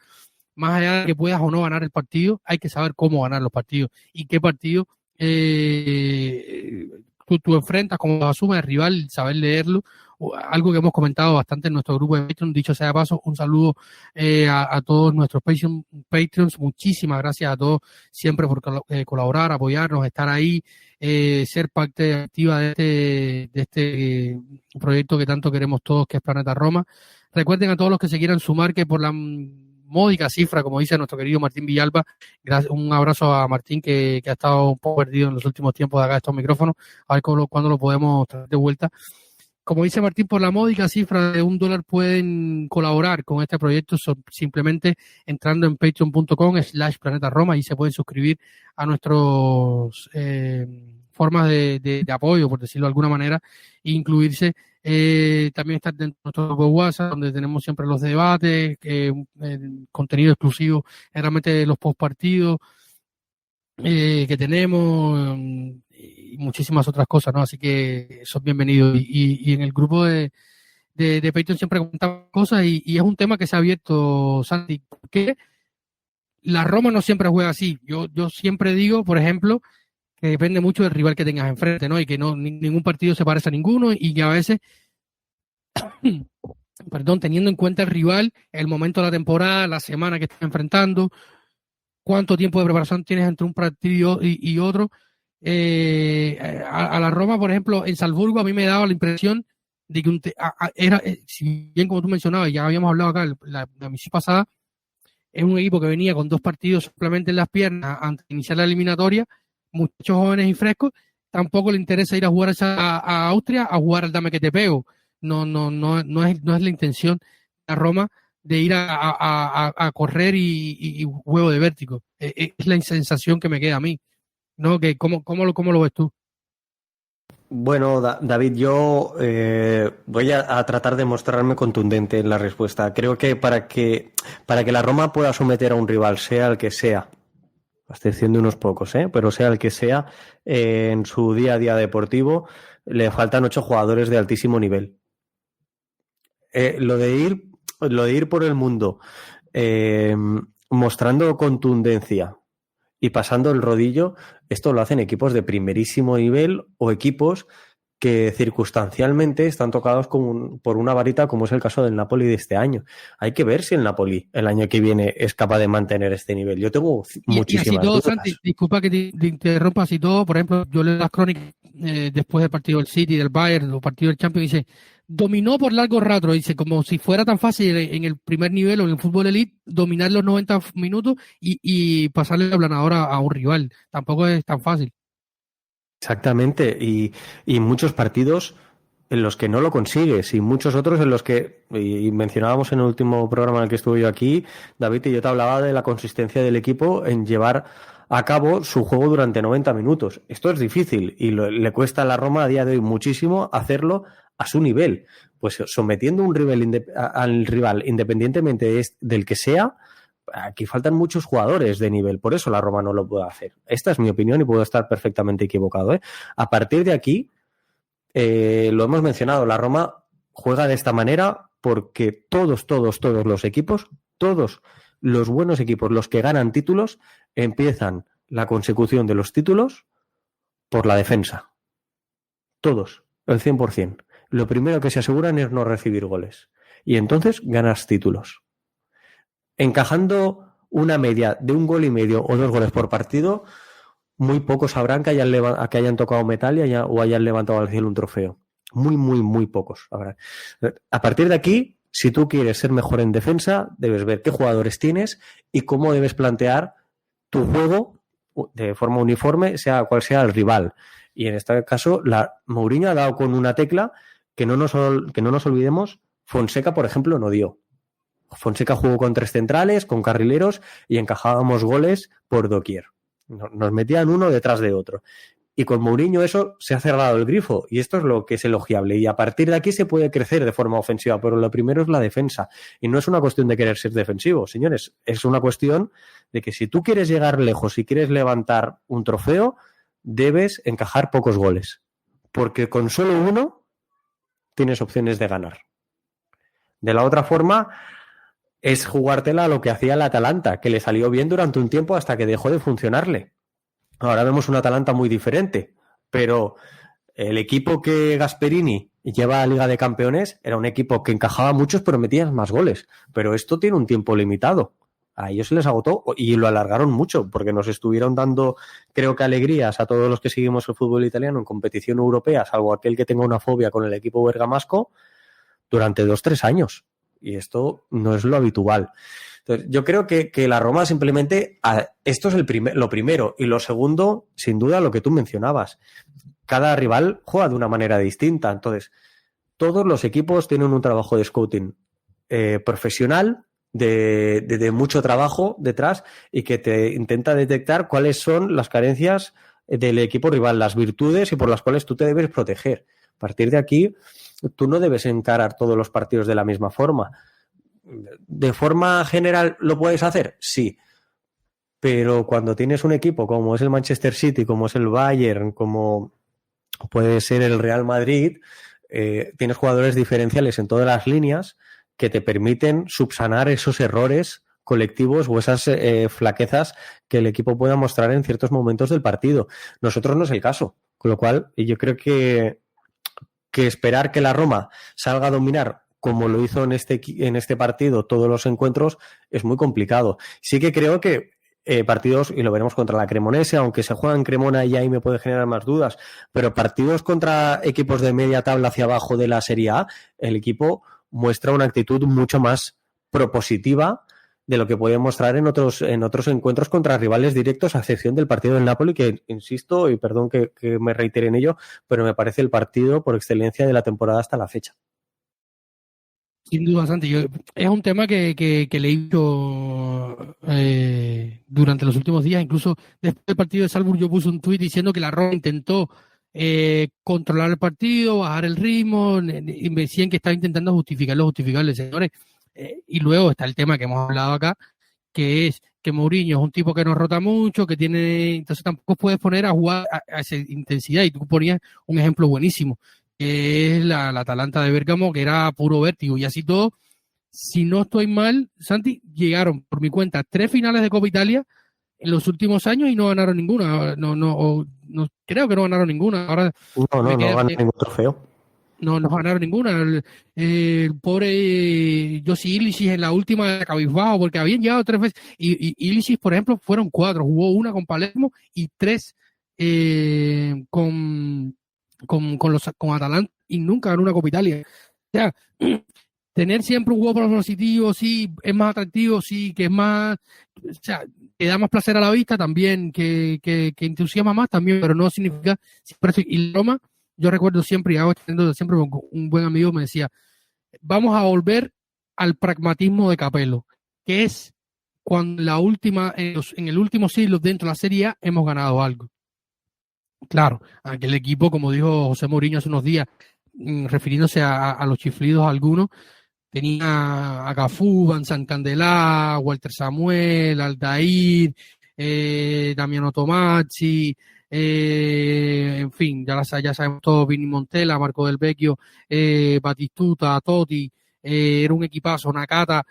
Más allá de que puedas o no ganar el partido, hay que saber cómo ganar los partidos y qué partido tú enfrentas, cómo asume el rival, saber leerlo. Algo que hemos comentado bastante en nuestro grupo de Patreon. Dicho sea de paso, un saludo a todos nuestros Patreons. Muchísimas gracias a todos siempre por colaborar, apoyarnos, estar ahí, ser parte activa de este proyecto que tanto queremos todos, que es Planeta Roma. Recuerden a todos los que se quieran sumar que por la módica cifra, como dice nuestro querido Martín Villalba, un abrazo a Martín que ha estado un poco perdido en los últimos tiempos de acá de estos micrófonos, a ver cuándo lo podemos traer de vuelta. Como dice Martín, por la módica cifra de $1 pueden colaborar con este proyecto simplemente entrando en patreon.com/planetaroma, y se pueden suscribir a nuestras formas de apoyo, por decirlo de alguna manera, e incluirse. También está dentro de nuestro grupo de WhatsApp, donde tenemos siempre los debates, contenido exclusivo, realmente los postpartidos que tenemos, y muchísimas otras cosas, ¿no? Así que son bienvenidos. Y en el grupo de Patreon siempre comentamos cosas, y es un tema que se ha abierto, Santi, porque la Roma no siempre juega así. Yo siempre digo, por ejemplo, que depende mucho del rival que tengas enfrente, ¿no? Y que ningún partido se parece a ninguno, y que a veces, teniendo en cuenta el rival, el momento de la temporada, la semana que estás enfrentando, cuánto tiempo de preparación tienes entre un partido y otro. A la Roma, por ejemplo, en Salzburgo, a mí me daba la impresión de que si bien como tú mencionabas, ya habíamos hablado acá la misión pasada, es un equipo que venía con 2 partidos simplemente en las piernas antes de iniciar la eliminatoria, muchos jóvenes y frescos. Tampoco le interesa ir a jugar a Austria, a jugar al dame que te pego. No es la intención de la Roma de ir a correr y juego de vértigo. Es la sensación que me queda a mí, ¿no? Que ¿cómo lo ves tú? Bueno, David, yo voy a tratar de mostrarme contundente en la respuesta. Creo que para que la Roma pueda someter a un rival, sea el que sea, a excepción de unos pocos, pero sea el que sea, en su día a día deportivo, le faltan 8 jugadores de altísimo nivel. Lo de ir por el mundo mostrando contundencia y pasando el rodillo, esto lo hacen equipos de primerísimo nivel o equipos que circunstancialmente están tocados por una varita, como es el caso del Napoli de este año. Hay que ver si el Napoli el año que viene es capaz de mantener este nivel. Yo tengo muchísimas dudas. Santi, disculpa que te interrumpa, así todo, por ejemplo, yo leo las crónicas después del partido del City, del Bayern, los partidos del Champions, dice, dominó por largo rato, dice, como si fuera tan fácil en el primer nivel o en el fútbol elite, dominar los 90 minutos y pasarle la planadora a un rival. Tampoco es tan fácil. Exactamente, y muchos partidos en los que no lo consigues, y muchos otros en los que, y mencionábamos en el último programa en el que estuve yo aquí, David, y yo te hablaba de la consistencia del equipo en llevar a cabo su juego durante 90 minutos. Esto es difícil y le cuesta a la Roma a día de hoy muchísimo hacerlo a su nivel. Pues sometiendo un rival al rival, independientemente del que sea, aquí faltan muchos jugadores de nivel. Por eso la Roma no lo puede hacer. Esta es mi opinión y puedo estar perfectamente equivocado, ¿eh? A partir de aquí, lo hemos mencionado, la Roma juega de esta manera porque todos los equipos, todos los buenos equipos, los que ganan títulos, empiezan la consecución de los títulos por la defensa. Todos, el 100%. Lo primero que se aseguran es no recibir goles. Y entonces ganas títulos. Encajando una media de 1,5 goles o 2 goles por partido, muy pocos sabrán que hayan tocado metal o hayan levantado al cielo un trofeo. Muy pocos habrán. A partir de aquí, si tú quieres ser mejor en defensa, debes ver qué jugadores tienes y cómo debes plantear tu juego de forma uniforme, sea cual sea el rival. Y en este caso, Mourinho ha dado con una tecla que no nos olvidemos. Fonseca, por ejemplo, no dio. Fonseca jugó con 3 centrales, con carrileros y encajábamos goles por doquier. Nos metían uno detrás de otro. Y con Mourinho eso se ha cerrado el grifo y esto es lo que es elogiable y a partir de aquí se puede crecer de forma ofensiva, pero lo primero es la defensa y no es una cuestión de querer ser defensivo, señores, es una cuestión de que si tú quieres llegar lejos y quieres levantar un trofeo, debes encajar pocos goles, porque con solo uno tienes opciones de ganar. De la otra forma es jugártela a lo que hacía el Atalanta, que le salió bien durante un tiempo hasta que dejó de funcionarle. Ahora vemos un Atalanta muy diferente, pero el equipo que Gasperini lleva a Liga de Campeones era un equipo que encajaba muchos pero metía más goles. Pero esto tiene un tiempo limitado. A ellos se les agotó y lo alargaron mucho porque nos estuvieron dando, creo que alegrías a todos los que seguimos el fútbol italiano en competición europea, salvo aquel que tenga una fobia con el equipo bergamasco, durante 2-3 años. Y esto no es lo habitual. Entonces, yo creo que la Roma simplemente, esto es lo primero, y lo segundo, sin duda, lo que tú mencionabas. Cada rival juega de una manera distinta. Entonces, todos los equipos tienen un trabajo de scouting profesional, de mucho trabajo detrás, y que te intenta detectar cuáles son las carencias del equipo rival, las virtudes y por las cuales tú te debes proteger. A partir de aquí, tú no debes encarar todos los partidos de la misma forma. ¿De forma general lo puedes hacer? Sí. Pero cuando tienes un equipo como es el Manchester City, como es el Bayern, como puede ser el Real Madrid, tienes jugadores diferenciales en todas las líneas que te permiten subsanar esos errores colectivos o esas flaquezas que el equipo pueda mostrar en ciertos momentos del partido. Nosotros no es el caso. Con lo cual, yo creo que esperar que la Roma salga a dominar como lo hizo en este partido todos los encuentros es muy complicado. Sí que creo que partidos, y lo veremos contra la Cremonese, aunque se juega en Cremona y ahí me puede generar más dudas, pero partidos contra equipos de media tabla hacia abajo de la Serie A, el equipo muestra una actitud mucho más propositiva de lo que puede mostrar en otros encuentros contra rivales directos, a excepción del partido del Napoli, que insisto, y perdón que me reitere en ello, pero me parece el partido por excelencia de la temporada hasta la fecha. Sin duda, Santi. Es un tema que le he dicho durante los últimos días. Incluso después del partido de Salzburg yo puse un tuit diciendo que la Roma intentó controlar el partido, bajar el ritmo, y me decían que estaba intentando justificar lo justificable, señores. Y luego está el tema que hemos hablado acá, que es que Mourinho es un tipo que no rota mucho, que tiene, entonces tampoco puedes poner a jugar a esa intensidad. Y tú ponías un ejemplo buenísimo, que es la Atalanta de Bérgamo, que era puro vértigo. Y así todo, si no estoy mal, Santi, llegaron por mi cuenta 3 finales de Copa Italia en los últimos años y no ganaron ninguna. No creo que no ganaron ninguna. Ahora no ganaron ningún trofeo. No ganaron ninguna. El pobre Josi Ilicic en la última de cabizbajo, porque habían llegado 3 veces. Y Ilicic, por ejemplo, fueron 4. Jugó una con Palermo y 3 con Atalanta y nunca ganó una Copa Italia. O sea, tener siempre un juego positivo, sí, es más atractivo, sí, que es más, o sea, que da más placer a la vista también, que entusiasma más también, pero no significa siempre. Y Roma, yo recuerdo siempre, y hago siempre un buen amigo me decía, vamos a volver al pragmatismo de Capello, que es cuando en el último siglo dentro de la Serie A hemos ganado algo. Claro, aquel equipo, como dijo José Mourinho hace unos días, refiriéndose a los chiflidos algunos, tenía a Cafú, Vincent Candelà, Walter Samuel, Aldair, Damiano Tomazzi, en fin, ya sabemos todo, Vini Montella, Marco Del Vecchio, Batistuta, Totti, era un equipazo, Nakata,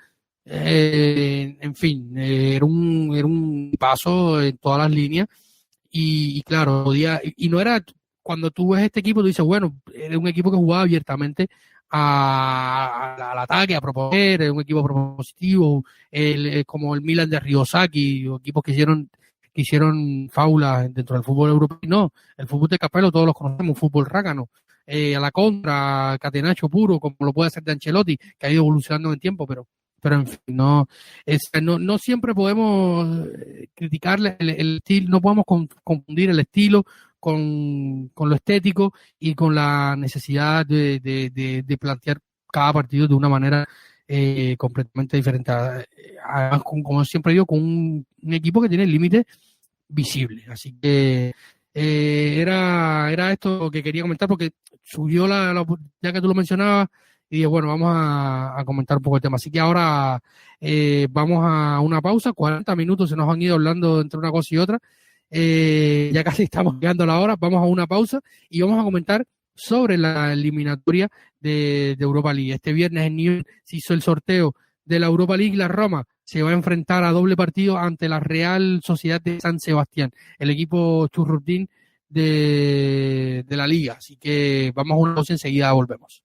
en fin, era un paso en todas las líneas. Y claro, y no era, cuando tú ves este equipo, tú dices, bueno, era un equipo que jugaba abiertamente al ataque, a proponer, era un equipo propositivo, como el Milan de Ryosaki, equipos que hicieron faulas dentro del fútbol europeo. No, el fútbol de Capello todos los conocemos, fútbol rácano, a la contra, catenaccio puro, como lo puede hacer de Ancelotti, que ha ido evolucionando en el tiempo, pero en fin, no siempre podemos criticarle el estilo, no podemos confundir el estilo con lo estético y con la necesidad de plantear cada partido de una manera completamente diferente. Además, como siempre digo, con un equipo que tiene límites visibles. Así que era esto que quería comentar, porque subió ya que tú lo mencionabas, y dije, bueno, vamos a comentar un poco el tema. Así que ahora vamos a una pausa, 40 minutos se nos han ido hablando entre una cosa y otra. Ya casi estamos llegando a la hora, vamos a una pausa y vamos a comentar sobre la eliminatoria de Europa League. Este viernes en Newell se hizo el sorteo de la Europa League. La Roma se va a enfrentar a doble partido ante la Real Sociedad de San Sebastián, el equipo churrutín de la liga. Así que vamos a una pausa, enseguida volvemos.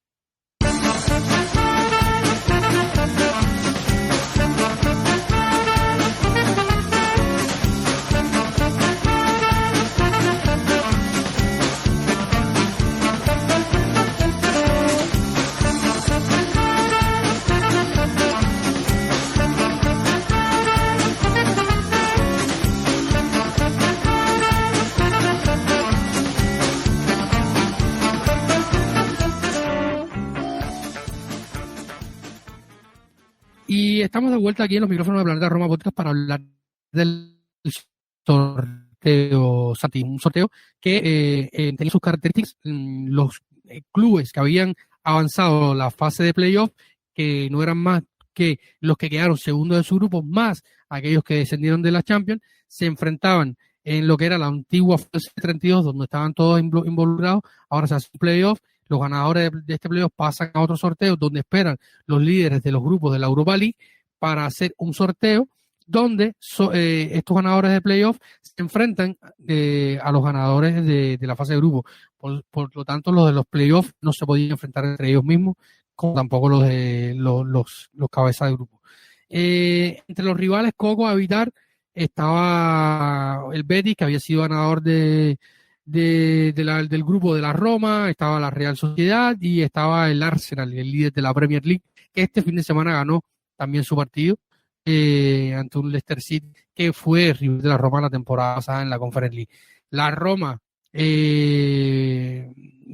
Y estamos de vuelta aquí en los micrófonos de Planeta Roma Podcast para hablar del sorteo, Santi, un sorteo que tenía sus características. Los clubes que habían avanzado la fase de playoff, que no eran más que los que quedaron segundos de su grupo, más aquellos que descendieron de la Champions, se enfrentaban en lo que era la antigua fase 32, donde estaban todos involucrados. Ahora se hace un playoff. Los ganadores de este playoff pasan a otro sorteo donde esperan los líderes de los grupos de la Europa League para hacer un sorteo donde estos ganadores de playoff se enfrentan a los ganadores de la fase de grupo. Por lo tanto, los de los playoffs no se podían enfrentar entre ellos mismos, como tampoco los de los cabezas de grupo. Entre los rivales Coco a evitar estaba el Betis, que había sido ganador del grupo de la Roma, estaba la Real Sociedad y estaba el Arsenal, el líder de la Premier League, que este fin de semana ganó también su partido ante un Leicester City, que fue el rival de la Roma la temporada pasada en la Conference League. La Roma, y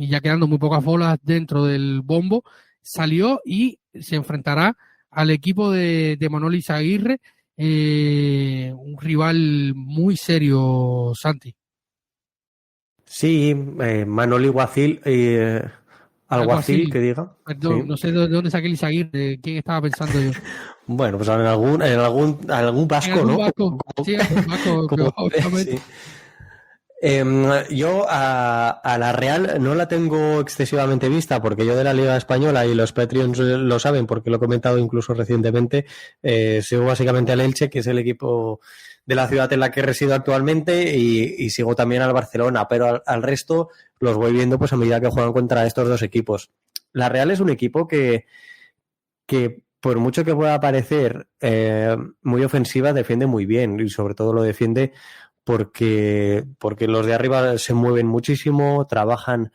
ya quedando muy pocas bolas dentro del bombo, salió y se enfrentará al equipo de Manoli Izaguirre, un rival muy serio, Santi. Sí, Manoli Alguacil, que diga. Perdón, sí. No sé de dónde saqué el Izaguirre, de quién estaba pensando yo. Bueno, pues en algún vasco, ¿no? Vasco, sí, vasco, obviamente. Sí. Yo a la Real no la tengo excesivamente vista, porque yo de la Liga Española, y los Patreons lo saben porque lo he comentado incluso recientemente, sigo básicamente al Elche, que es el equipo de la ciudad en la que resido actualmente, y sigo también al Barcelona, pero al resto los voy viendo pues a medida que juegan contra estos dos equipos. La Real es un equipo que por mucho que pueda parecer muy ofensiva, defiende muy bien, y sobre todo lo defiende porque los de arriba se mueven muchísimo, trabajan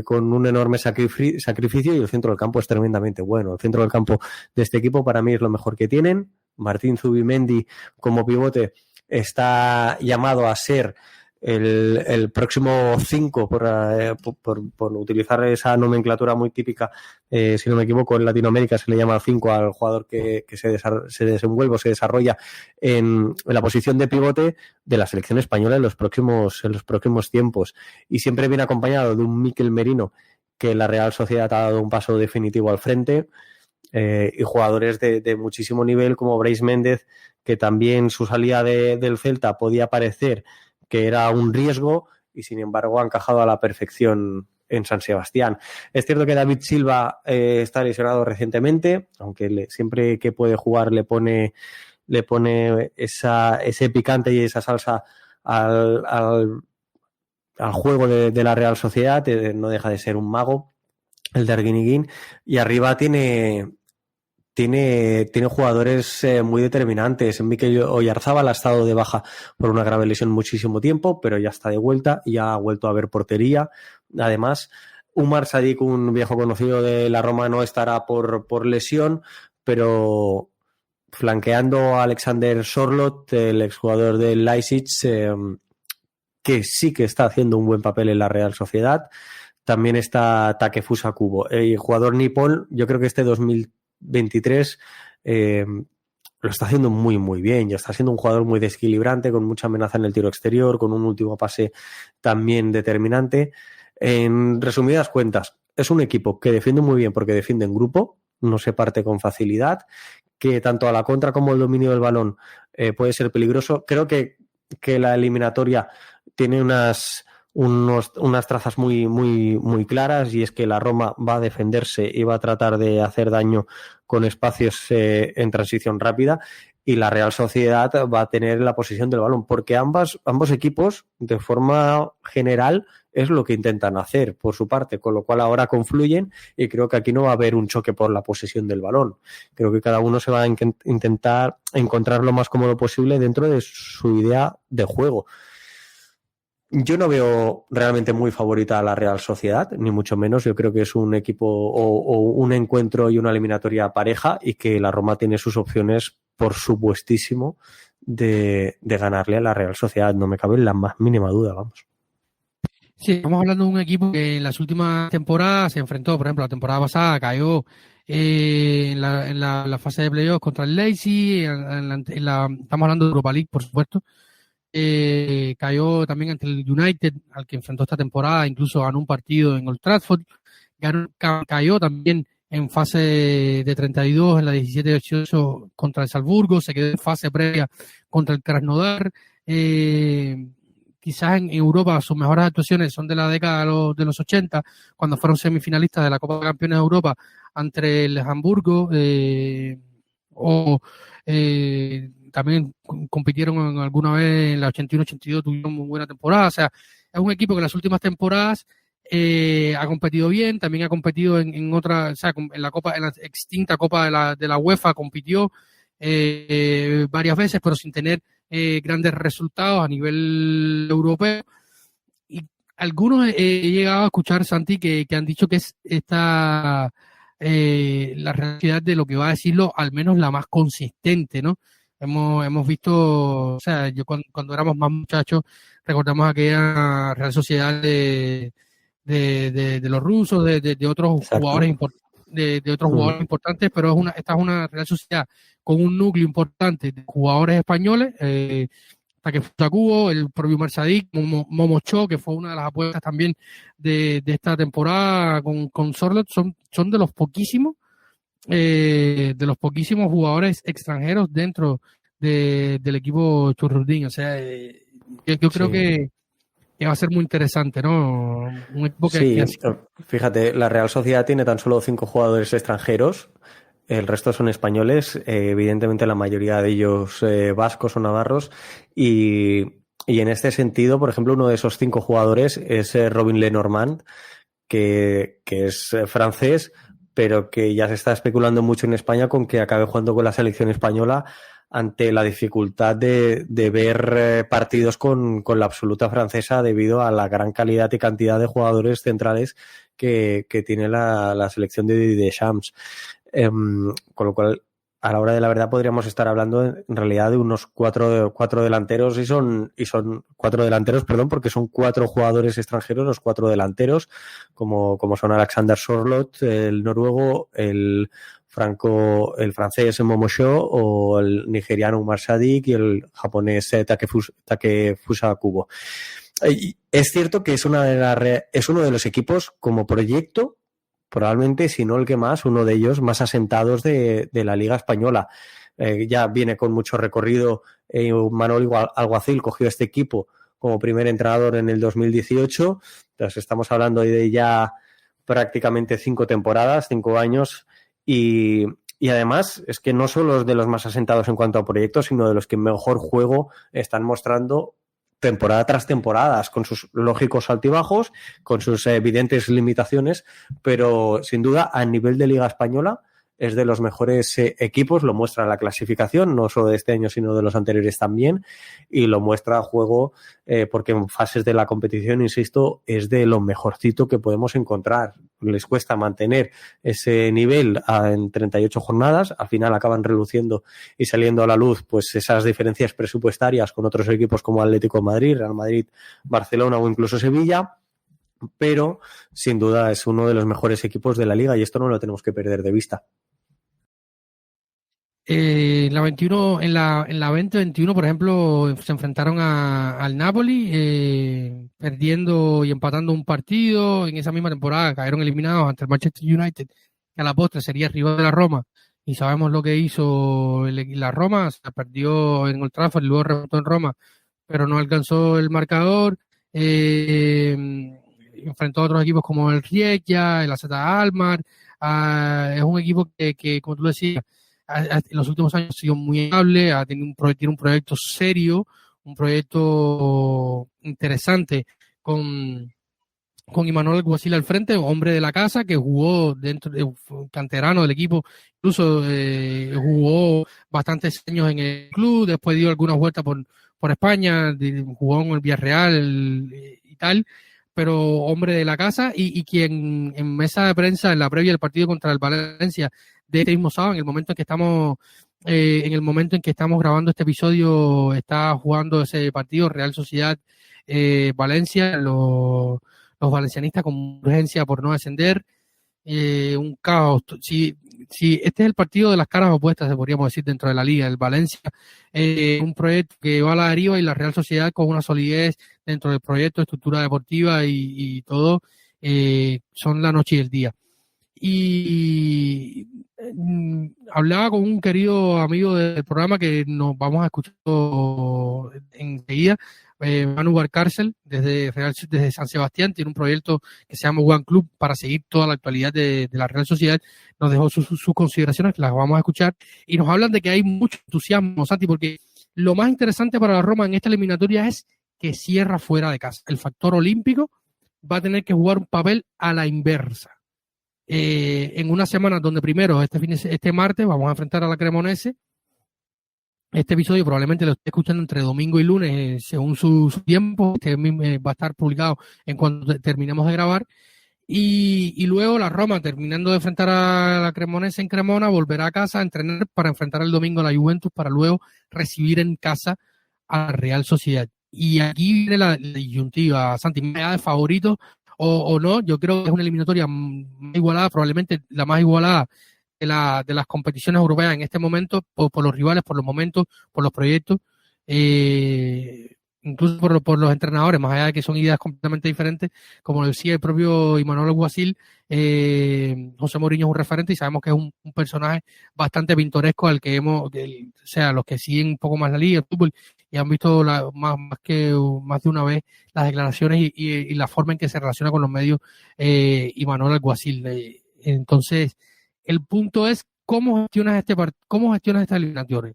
con un enorme sacrificio, y el centro del campo es tremendamente bueno. El centro del campo de este equipo para mí es lo mejor que tienen. Martín Zubimendi como pivote está llamado a ser el próximo 5, por utilizar esa nomenclatura muy típica, si no me equivoco, en Latinoamérica se le llama 5 al jugador que se desenvuelve o se desarrolla en la posición de pivote de la selección española en los próximos tiempos. Y siempre viene acompañado de un Mikel Merino, que la Real Sociedad ha dado un paso definitivo al frente, y jugadores de muchísimo nivel como Brais Méndez, que también su salida del Celta podía parecer que era un riesgo y sin embargo ha encajado a la perfección en San Sebastián. Es cierto que David Silva está lesionado recientemente, aunque siempre que puede jugar le pone ese picante y esa salsa al juego de la Real Sociedad. No deja de ser un mago el de Arguineguín, y arriba tiene jugadores muy determinantes. Mikel Oyarzabal ha estado de baja por una grave lesión muchísimo tiempo, pero ya está de vuelta y ha vuelto a ver portería. Además, Umar Sadik, un viejo conocido de la Roma, no estará por lesión, pero flanqueando a Alexander Sorloth, el exjugador del Leipzig, que sí que está haciendo un buen papel en la Real Sociedad. También está Takefusa Kubo. El jugador nipón, yo creo que este 2023 lo está haciendo muy muy bien, ya está siendo un jugador muy desequilibrante, con mucha amenaza en el tiro exterior, con un último pase también determinante. En resumidas cuentas, es un equipo que defiende muy bien porque defiende en grupo, no se parte con facilidad, que tanto a la contra como el dominio del balón puede ser peligroso. Creo que la eliminatoria tiene unas trazas muy, muy, muy claras, y es que la Roma va a defenderse y va a tratar de hacer daño con espacios en transición rápida, y la Real Sociedad va a tener la posesión del balón, porque ambos equipos, de forma general, es lo que intentan hacer por su parte, con lo cual ahora confluyen, y creo que aquí no va a haber un choque por la posesión del balón. Creo que cada uno se va a intentar encontrar lo más cómodo posible dentro de su idea de juego. Yo no veo realmente muy favorita a la Real Sociedad, ni mucho menos. Yo creo que es un equipo o un encuentro y una eliminatoria pareja, y que la Roma tiene sus opciones, por supuestísimo, de ganarle a la Real Sociedad. No me cabe la más mínima duda, vamos. Sí, estamos hablando de un equipo que en las últimas temporadas se enfrentó, por ejemplo, la temporada pasada cayó en la fase de playoffs contra el Leipzig, estamos hablando de Europa League, por supuesto. Cayó también ante el United, al que enfrentó esta temporada, incluso ganó un partido en Old Trafford, cayó también en fase de 32 en la 17-18 contra el Salzburgo, se quedó en fase previa contra el Krasnodar. Quizás en Europa sus mejores actuaciones son de la década de los 80, cuando fueron semifinalistas de la Copa de Campeones de Europa ante el Hamburgo, también compitieron alguna vez en la 81-82, tuvieron muy buena temporada. O sea, es un equipo que en las últimas temporadas ha competido bien, también ha competido en otra, o sea, en la extinta Copa de la UEFA compitió varias veces, pero sin tener grandes resultados a nivel europeo. Y algunos he llegado a escuchar, Santi, que han dicho que es la realidad de lo que va a decirlo, al menos la más consistente, ¿no? Hemos visto, o sea, yo cuando éramos más muchachos, recordamos aquella Real Sociedad de los rusos, de otros Exacto. jugadores de otros jugadores importantes, pero esta es una Real Sociedad con un núcleo importante de jugadores españoles, Takefusa Kubo, el propio Umar Sadik, Momo Cho, que fue una de las apuestas también de esta temporada con Sorloth, son de los poquísimos jugadores extranjeros dentro del equipo Churrudín. O sea, yo creo que va a ser muy interesante, ¿no? Un equipo que fíjate, la Real Sociedad tiene tan solo 5 jugadores extranjeros, el resto son españoles, evidentemente la mayoría de ellos vascos o navarros, y en este sentido, por ejemplo, uno de esos 5 jugadores es Robin Lenormand, que es francés, pero que ya se está especulando mucho en España con que acabe jugando con la selección española, ante la dificultad de ver partidos con la absoluta francesa, debido a la gran calidad y cantidad de jugadores centrales que tiene la selección de Deschamps. Con lo cual, a la hora de la verdad podríamos estar hablando en realidad de unos cuatro delanteros y son 4 delanteros, perdón, porque son 4 jugadores extranjeros, los 4 delanteros, como son Alexander Sørloth, el noruego, el francés Momosho, o el nigeriano Umar Sadiq y el japonés Takefusa Kubo. Es cierto que es uno de los equipos como proyecto, probablemente, si no el que más, uno de ellos más asentados de la Liga Española. Ya viene con mucho recorrido. Manuel Alguacil cogió este equipo como primer entrenador en el 2018. Entonces estamos hablando de ya prácticamente 5 temporadas, 5 años. Y además es que no solo de los más asentados en cuanto a proyectos, sino de los que mejor juego están mostrando temporada tras temporada, con sus lógicos altibajos, con sus evidentes limitaciones, pero sin duda a nivel de Liga Española es de los mejores equipos, lo muestra la clasificación, no solo de este año sino de los anteriores también, y lo muestra a juego porque en fases de la competición, insisto, es de lo mejorcito que podemos encontrar. Les cuesta mantener ese nivel en 38 jornadas, al final acaban reluciendo y saliendo a la luz pues esas diferencias presupuestarias con otros equipos como Atlético de Madrid, Real Madrid, Barcelona o incluso Sevilla, pero sin duda es uno de los mejores equipos de la liga y esto no lo tenemos que perder de vista. En la 2021, por ejemplo, se enfrentaron al Napoli, perdiendo y empatando un partido. En esa misma temporada cayeron eliminados ante el Manchester United, que a la postre sería rival de la Roma. Y sabemos lo que hizo la Roma, se perdió en Old Trafford y luego remontó en Roma, pero no alcanzó el marcador. Enfrentó a otros equipos como el Rijeka, el AZ Alkmaar. Es un equipo que, como tú decías, en los últimos años ha sido muy estable, tiene un proyecto serio, un proyecto interesante con Imanol Alguacil al frente, hombre de la casa, que jugó canterano del equipo, incluso jugó bastantes años en el club, después dio algunas vueltas por España, jugó en el Villarreal y tal, pero hombre de la casa y quien en mesa de prensa en la previa del partido contra el Valencia de este mismo sábado, en el momento en que estamos grabando este episodio, está jugando ese partido Real Sociedad Valencia, los valencianistas con urgencia por no descender, un caos. Si este es el partido de las caras opuestas, se podríamos decir, dentro de la liga, el Valencia, un proyecto que va a la deriva, y la Real Sociedad con una solidez dentro del proyecto, estructura deportiva y todo, son la noche y el día. Y hablaba con un querido amigo del programa que nos vamos a escuchar enseguida, Manu Valcárcel, desde San Sebastián, tiene un proyecto que se llama One Club para seguir toda la actualidad de la Real Sociedad. Nos dejó sus consideraciones, que las vamos a escuchar, y nos hablan de que hay mucho entusiasmo, Santi, porque lo más interesante para la Roma en esta eliminatoria es que cierra fuera de casa. El factor olímpico va a tener que jugar un papel a la inversa. En una semana donde primero este martes vamos a enfrentar a la Cremonese. Este episodio probablemente lo esté escuchando entre domingo y lunes según su tiempo. Va a estar publicado en cuanto terminemos de grabar, y luego la Roma, terminando de enfrentar a la Cremonese en Cremona, volverá a casa a entrenar para enfrentar el domingo a la Juventus, para luego recibir en casa a la Real Sociedad. Y aquí viene la disyuntiva, Santi, ¿me da de favorito o no? Yo creo que es una eliminatoria más igualada, probablemente la más igualada de las competiciones europeas en este momento, por los rivales, por los momentos, por los proyectos, incluso por los entrenadores, más allá de que son ideas completamente diferentes. Como decía el propio Imanol Alguacil, José Mourinho es un referente y sabemos que es un personaje bastante pintoresco al que los que siguen un poco más la liga, el fútbol, y han visto más de una vez las declaraciones y la forma en que se relaciona con los medios, Imanol Alguacil. Entonces, el punto es cómo gestionas esta eliminatoria.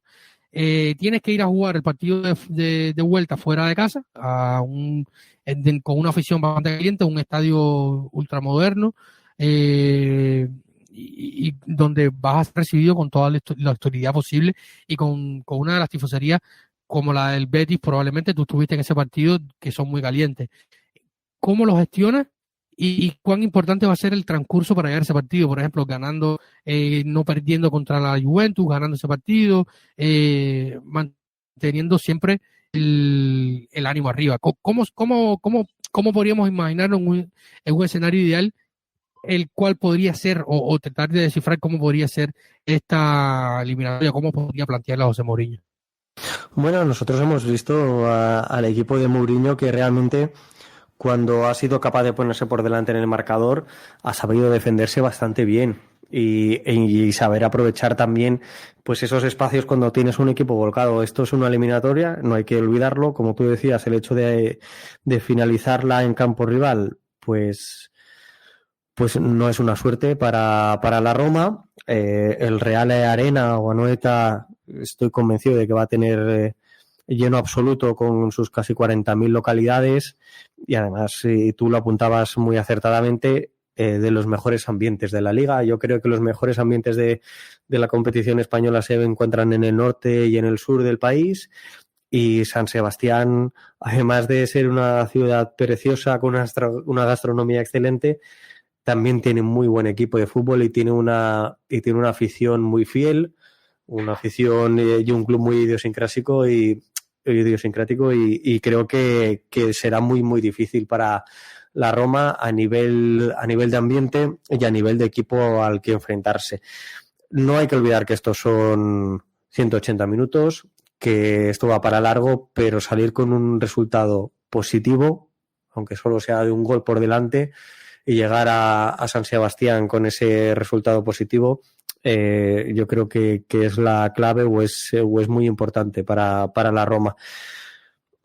Tienes que ir a jugar el partido de vuelta fuera de casa, con una afición bastante caliente, un estadio ultramoderno, y donde vas a ser recibido con toda la autoridad posible y con una de las tifoserías como la del Betis. Probablemente tú estuviste en ese partido, que son muy calientes. ¿Cómo lo gestionas y cuán importante va a ser el transcurso para llegar a ese partido, por ejemplo, ganando, no perdiendo contra la Juventus, ganando ese partido, manteniendo siempre el ánimo arriba. ¿Cómo podríamos imaginar en un escenario ideal el cual podría ser, o tratar de descifrar cómo podría ser esta eliminatoria, cómo podría plantearla José Mourinho? Bueno, nosotros hemos visto al equipo de Mourinho que realmente, cuando ha sido capaz de ponerse por delante en el marcador, ha sabido defenderse bastante bien y saber aprovechar también pues esos espacios cuando tienes un equipo volcado. Esto es una eliminatoria, no hay que olvidarlo. Como tú decías, el hecho de finalizarla en campo rival, pues no es una suerte para la Roma. El Real Arena o Anoeta, estoy convencido de que va a tener lleno absoluto con sus casi 40.000 localidades, y además, si tú lo apuntabas muy acertadamente, de los mejores ambientes de la liga. Yo creo que los mejores ambientes de la competición española se encuentran en el norte y en el sur del país, y San Sebastián, además de ser una ciudad preciosa con una gastronomía excelente, también tiene muy buen equipo de fútbol y tiene una afición muy fiel, una afición y un club muy idiosincrático y creo que será muy muy difícil para la Roma a nivel de ambiente y a nivel de equipo al que enfrentarse. No hay que olvidar que estos son 180 minutos, que esto va para largo, pero salir con un resultado positivo, aunque solo sea de un gol por delante, y llegar a San Sebastián con ese resultado positivo, yo creo que es la clave o es muy importante para la Roma.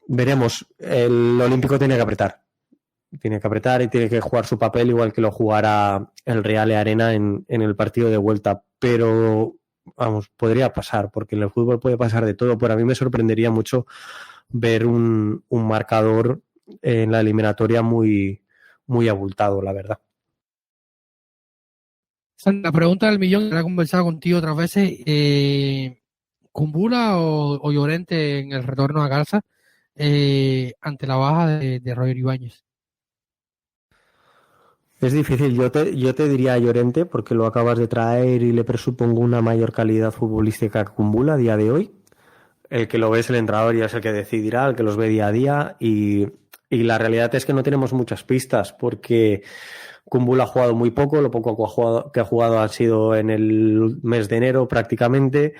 Veremos. El Olímpico tiene que apretar y tiene que jugar su papel igual que lo jugará el Real Arena en el partido de vuelta, pero vamos, podría pasar, porque en el fútbol puede pasar de todo. Pero a mí me sorprendería mucho ver un marcador en la eliminatoria muy muy abultado, la verdad. La pregunta del millón, que he conversado contigo otras veces, ¿Kumbula o Llorente en el retorno a casa ante la baja de Roger Ibáñez? Es difícil, yo te diría Llorente, porque lo acabas de traer y le presupongo una mayor calidad futbolística que Kumbula a día de hoy. El que lo ve es el entrenador y es el que decidirá, el que los ve día a día, y la realidad es que no tenemos muchas pistas, porque Kumbula ha jugado muy poco, lo poco que ha jugado ha sido en el mes de enero prácticamente,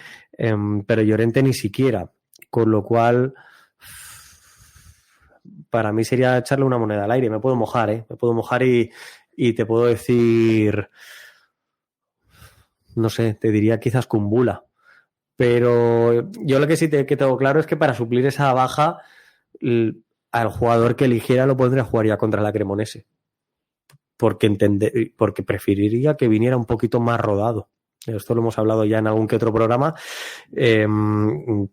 pero Llorente ni siquiera, con lo cual para mí sería echarle una moneda al aire. Me puedo mojar y te puedo decir, no sé, te diría quizás Kumbula. Pero yo lo que sí que tengo claro es que para suplir esa baja, al jugador que eligiera lo pondría a jugar ya contra la Cremonese. Porque preferiría que viniera un poquito más rodado. Esto lo hemos hablado ya en algún que otro programa.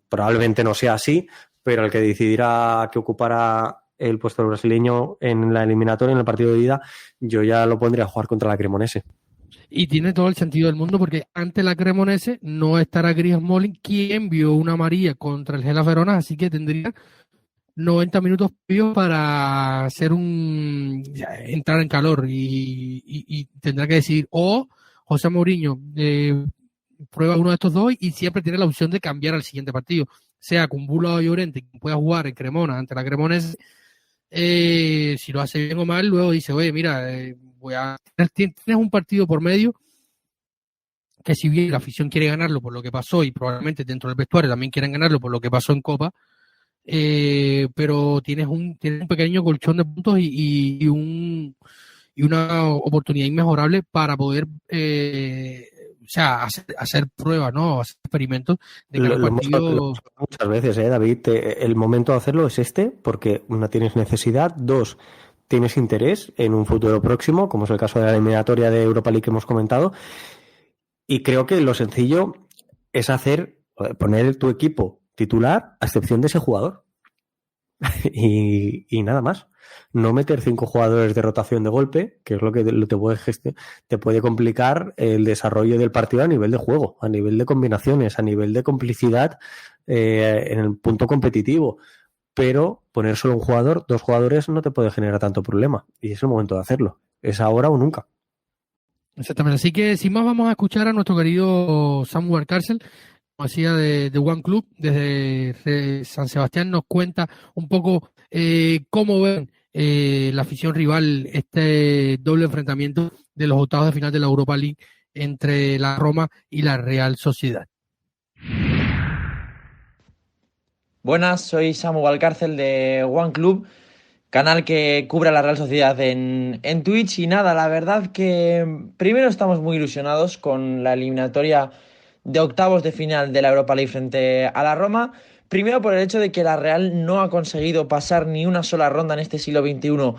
Probablemente no sea así, pero el que decidirá que ocupara el puesto del brasileño en la eliminatoria, en el partido de ida, yo ya lo pondría a jugar contra la Cremonese. Y tiene todo el sentido del mundo, porque ante la Cremonese no estará Griezmann Molin, quien vio una amarilla contra el Hellas Verona, así que tendría 90 minutos para entrar en calor y tendrá que decidir o José Mourinho prueba uno de estos dos y siempre tiene la opción de cambiar al siguiente partido, sea Kumbula o Llorente, que pueda jugar en Cremona ante la Cremonese. Si lo hace bien o mal, luego dice, oye, mira, tienes un partido por medio que, si bien la afición quiere ganarlo por lo que pasó, y probablemente dentro del vestuario también quieren ganarlo por lo que pasó en Copa, pero tienes un pequeño colchón de puntos y una oportunidad inmejorable para poder hacer pruebas, ¿no? Hacer experimentos de cada partido. Muchas veces, David, el momento de hacerlo es este, porque no tienes necesidad, dos, tienes interés en un futuro próximo, como es el caso de la eliminatoria de Europa League que hemos comentado, y creo que lo sencillo es poner tu equipo titular a excepción de ese jugador y nada más. No meter 5 jugadores de rotación de golpe, que es lo que te puede complicar el desarrollo del partido a nivel de juego, a nivel de combinaciones, a nivel de complicidad en el punto competitivo. Pero poner solo un jugador, 2 jugadores, no te puede generar tanto problema, y es el momento de hacerlo. es ahora o nunca. Exactamente, así que sin más vamos a escuchar a nuestro querido Sam Valcárcel, como decía, de One Club, desde San Sebastián. Nos cuenta un poco cómo ven la afición rival este doble enfrentamiento de los octavos de final de la Europa League entre la Roma y la Real Sociedad. Buenas, soy Samu Valcárcel de One Club, canal que cubre a la Real Sociedad en Twitch. Y nada, la verdad que primero estamos muy ilusionados con la eliminatoria de octavos de final de la Europa League frente a la Roma. Primero por el hecho de que la Real no ha conseguido pasar ni una sola ronda en este siglo XXI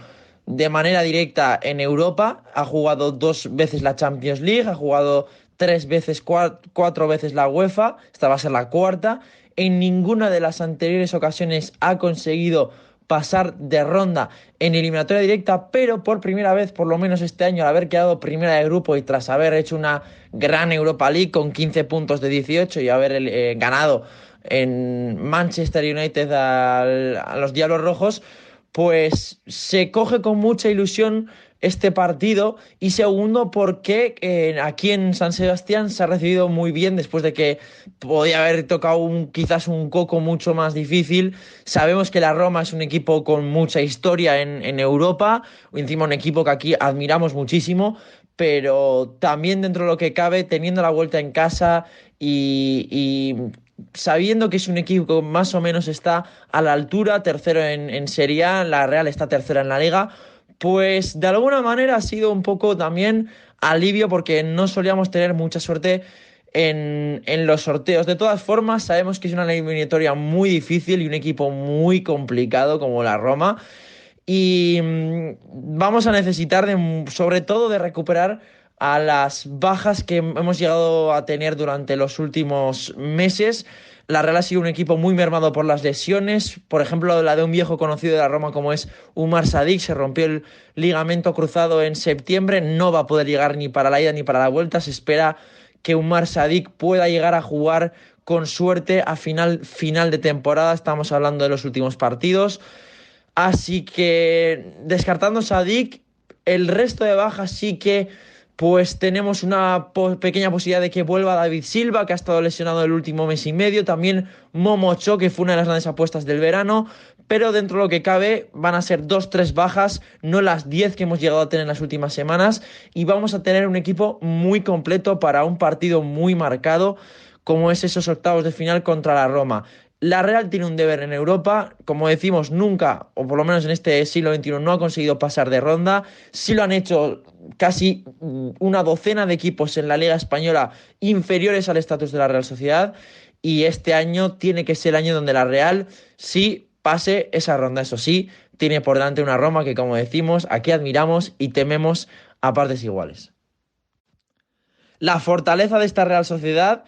de manera directa en Europa. Ha jugado 2 veces la Champions League, ha jugado 3 veces, 4 veces la UEFA, esta va a ser la cuarta. En ninguna de las anteriores ocasiones ha conseguido pasar de ronda en eliminatoria directa, pero por primera vez, por lo menos este año, al haber quedado primera de grupo y tras haber hecho una gran Europa League con 15 puntos de 18 y haber ganado en Manchester United a los Diablos Rojos, pues se coge con mucha ilusión este partido. Y segundo, porque aquí en San Sebastián se ha recibido muy bien después de que podía haber tocado quizás un coco mucho más difícil. Sabemos que la Roma es un equipo con mucha historia en Europa, encima un equipo que aquí admiramos muchísimo, pero también dentro de lo que cabe, teniendo la vuelta en casa y sabiendo que es un equipo que más o menos está a la altura, tercero en Serie A, la Real está tercera en la Liga, pues de alguna manera ha sido un poco también alivio, porque no solíamos tener mucha suerte en los sorteos. De todas formas, sabemos que es una eliminatoria muy difícil y un equipo muy complicado como la Roma, y vamos a necesitar sobre todo de recuperar a las bajas que hemos llegado a tener durante los últimos meses. La Real ha sido un equipo muy mermado por las lesiones. Por ejemplo, la de un viejo conocido de la Roma como es Umar Sadik. Se rompió el ligamento cruzado en septiembre. No va a poder llegar ni para la ida ni para la vuelta. Se espera que Umar Sadik pueda llegar a jugar con suerte a final de temporada. Estamos hablando de los últimos partidos. Así que, descartando Sadik, el resto de bajas sí que pues tenemos una pequeña posibilidad de que vuelva David Silva, que ha estado lesionado el último mes y medio. También Momo Cho, que fue una de las grandes apuestas del verano. Pero dentro de lo que cabe van a ser 2-3 bajas, no las 10 que hemos llegado a tener en las últimas semanas. Y vamos a tener un equipo muy completo para un partido muy marcado, como es esos octavos de final contra la Roma. La Real tiene un deber en Europa. Como decimos, nunca, o por lo menos en este siglo XXI, no ha conseguido pasar de ronda. Sí lo han hecho casi una docena de equipos en la Liga Española inferiores al estatus de la Real Sociedad. Y este año tiene que ser el año donde la Real sí pase esa ronda. Eso sí, tiene por delante una Roma que, como decimos, aquí admiramos y tememos a partes iguales. La fortaleza de esta Real Sociedad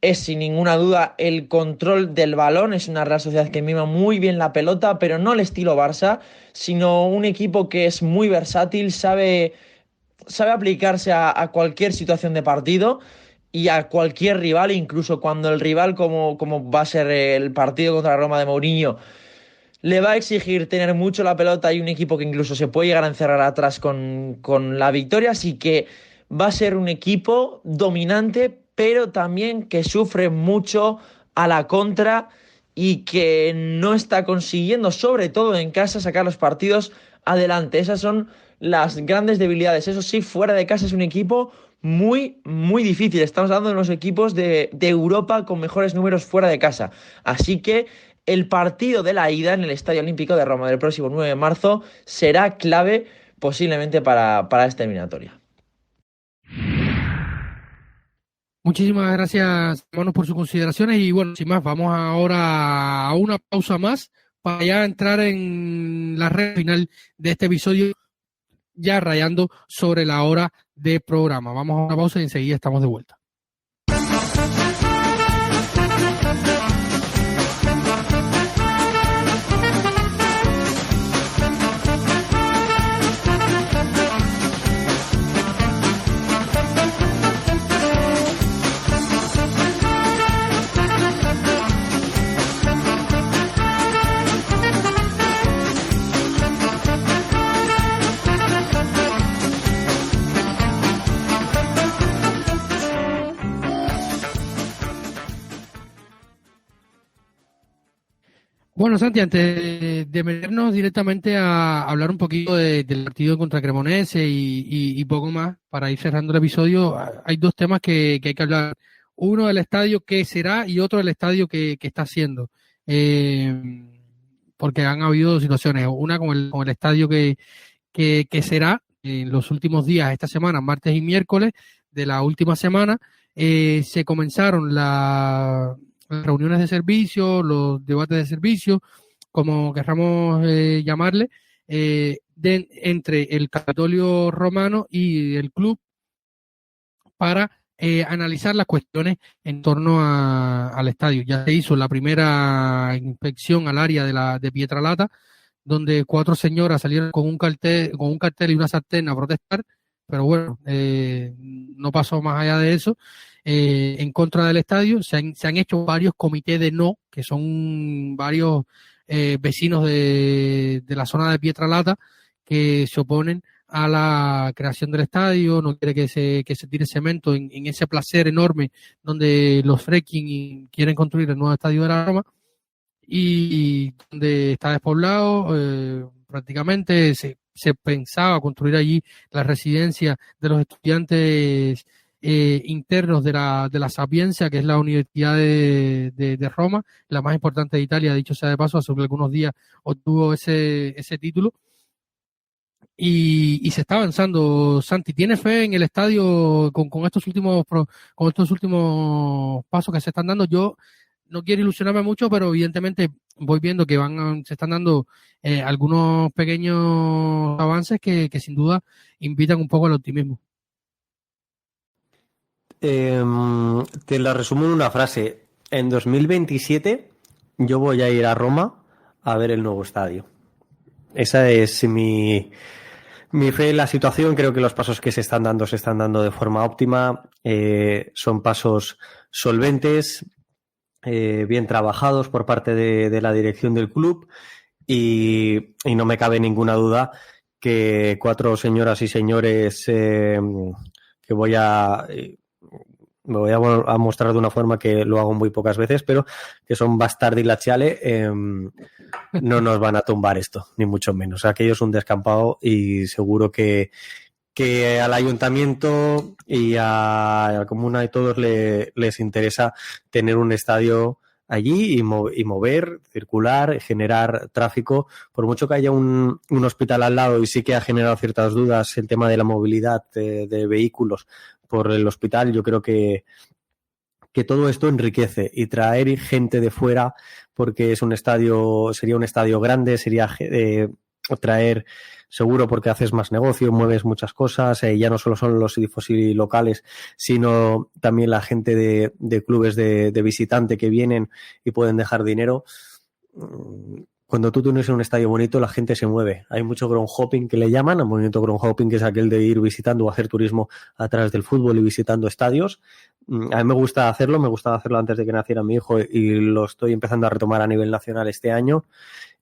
es sin ninguna duda el control del balón. Es una Real Sociedad que mima muy bien la pelota, pero no al estilo Barça, sino un equipo que es muy versátil, sabe aplicarse a cualquier situación de partido y a cualquier rival, incluso cuando el rival, como va a ser el partido contra la Roma de Mourinho, le va a exigir tener mucho la pelota, y un equipo que incluso se puede llegar a encerrar atrás con la victoria. Así que va a ser un equipo dominante, pero también que sufre mucho a la contra y que no está consiguiendo, sobre todo en casa, sacar los partidos adelante. Esas son las grandes debilidades. Eso sí, fuera de casa es un equipo muy, muy difícil. Estamos hablando de los equipos de Europa con mejores números fuera de casa. Así que el partido de la ida en el Estadio Olímpico de Roma del próximo 9 de marzo será clave posiblemente para esta eliminatoria. Muchísimas gracias, hermanos, por sus consideraciones. Y bueno, sin más, vamos ahora a una pausa más para ya entrar en la red final de este episodio, ya rayando sobre la hora de programa. Vamos a una pausa y enseguida estamos de vuelta. Bueno, Santi, antes de meternos directamente a hablar un poquito del partido contra Cremonese y poco más, para ir cerrando el episodio, hay dos temas que hay que hablar. Uno del estadio que será y otro del estadio que está haciendo. Porque han habido situaciones. Una con el estadio que será en los últimos días, esta semana, martes y miércoles de la última semana, se comenzaron las reuniones de servicio, los debates de servicio, como querramos llamarle, entre el Capitolio Romano y el club para analizar las cuestiones en torno al estadio. Ya se hizo la primera inspección al área de Pietralata, donde 4 señoras salieron con un cartel y una sartén a protestar, pero bueno, no pasó más allá de eso. En contra del estadio se han hecho varios comités de no, que son varios vecinos de la zona de Pietralata que se oponen a la creación del estadio, no quiere que se tire cemento en ese placer enorme donde los fracking quieren construir el nuevo estadio de la Roma, y donde está despoblado, prácticamente se pensaba construir allí la residencia de los estudiantes internos de la Sapienza, que es la universidad de Roma, la más importante de Italia, dicho sea de paso, hace algunos días obtuvo ese título. Y se está avanzando. Santi, ¿tienes fe en el estadio con estos últimos pasos que se están dando? Yo no quiero ilusionarme mucho, pero evidentemente voy viendo que se están dando algunos pequeños avances que sin duda invitan un poco al optimismo. Te la resumo en una frase. En 2027 yo voy a ir a Roma a ver el nuevo estadio. Esa es mi fe en la situación. Creo que los pasos que se están dando de forma óptima. Son pasos solventes, bien trabajados por parte de la dirección del club, y no me cabe ninguna duda que 4 señoras y señores que me voy a mostrar de una forma que lo hago muy pocas veces, pero que son bastardi laziale, no nos van a tumbar esto, ni mucho menos. Aquello es un descampado, y seguro que al ayuntamiento y a la comuna y todos les interesa tener un estadio allí y mover, circular, generar tráfico. Por mucho que haya un hospital al lado, y sí que ha generado ciertas dudas el tema de la movilidad de vehículos por el hospital, yo creo que todo esto enriquece, y traer gente de fuera, porque sería un estadio grande, sería traer, seguro, porque haces más negocio, mueves muchas cosas, ya no solo son los edificios locales, sino también la gente de clubes de visitante que vienen y pueden dejar dinero. Cuando tú tienes un estadio bonito, la gente se mueve. Hay mucho ground hopping, que le llaman, el movimiento ground hopping, que es aquel de ir visitando o hacer turismo a través del fútbol y visitando estadios. A mí me gustaba hacerlo antes de que naciera mi hijo, y lo estoy empezando a retomar a nivel nacional este año,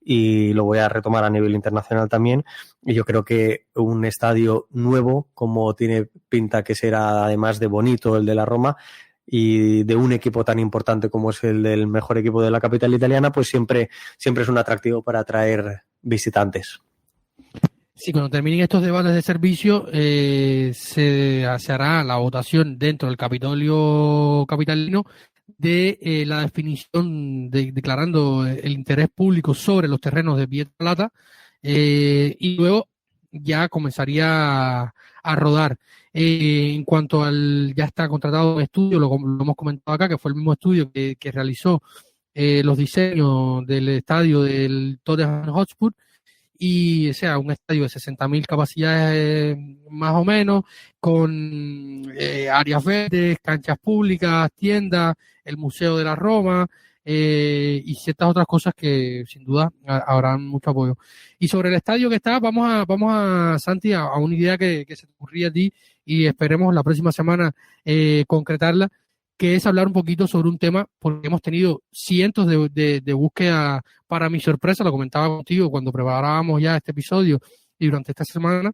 y lo voy a retomar a nivel internacional también. Y yo creo que un estadio nuevo, como tiene pinta que será, además de bonito, el de la Roma, y de un equipo tan importante como es el del mejor equipo de la capital italiana, pues siempre es un atractivo para atraer visitantes. Sí, cuando terminen estos debates de servicio, se hará la votación dentro del Capitolio capitalino de la definición, declarando el interés público sobre los terrenos de Pietralata, y luego ya comenzaría a rodar. En cuanto ya está contratado un estudio, lo hemos comentado acá, que fue el mismo estudio que realizó los diseños del estadio del Tottenham Hotspur, y o sea, un estadio de 60.000 capacidades más o menos, con áreas verdes, canchas públicas, tiendas, el Museo de la Roma, y ciertas otras cosas que sin duda habrán mucho apoyo. Y sobre el estadio que está, vamos a Santi, a una idea que se te ocurría a ti, y esperemos la próxima semana concretarla, que es hablar un poquito sobre un tema, porque hemos tenido cientos de búsquedas. Para mi sorpresa, lo comentaba contigo cuando preparábamos ya este episodio, y durante esta semana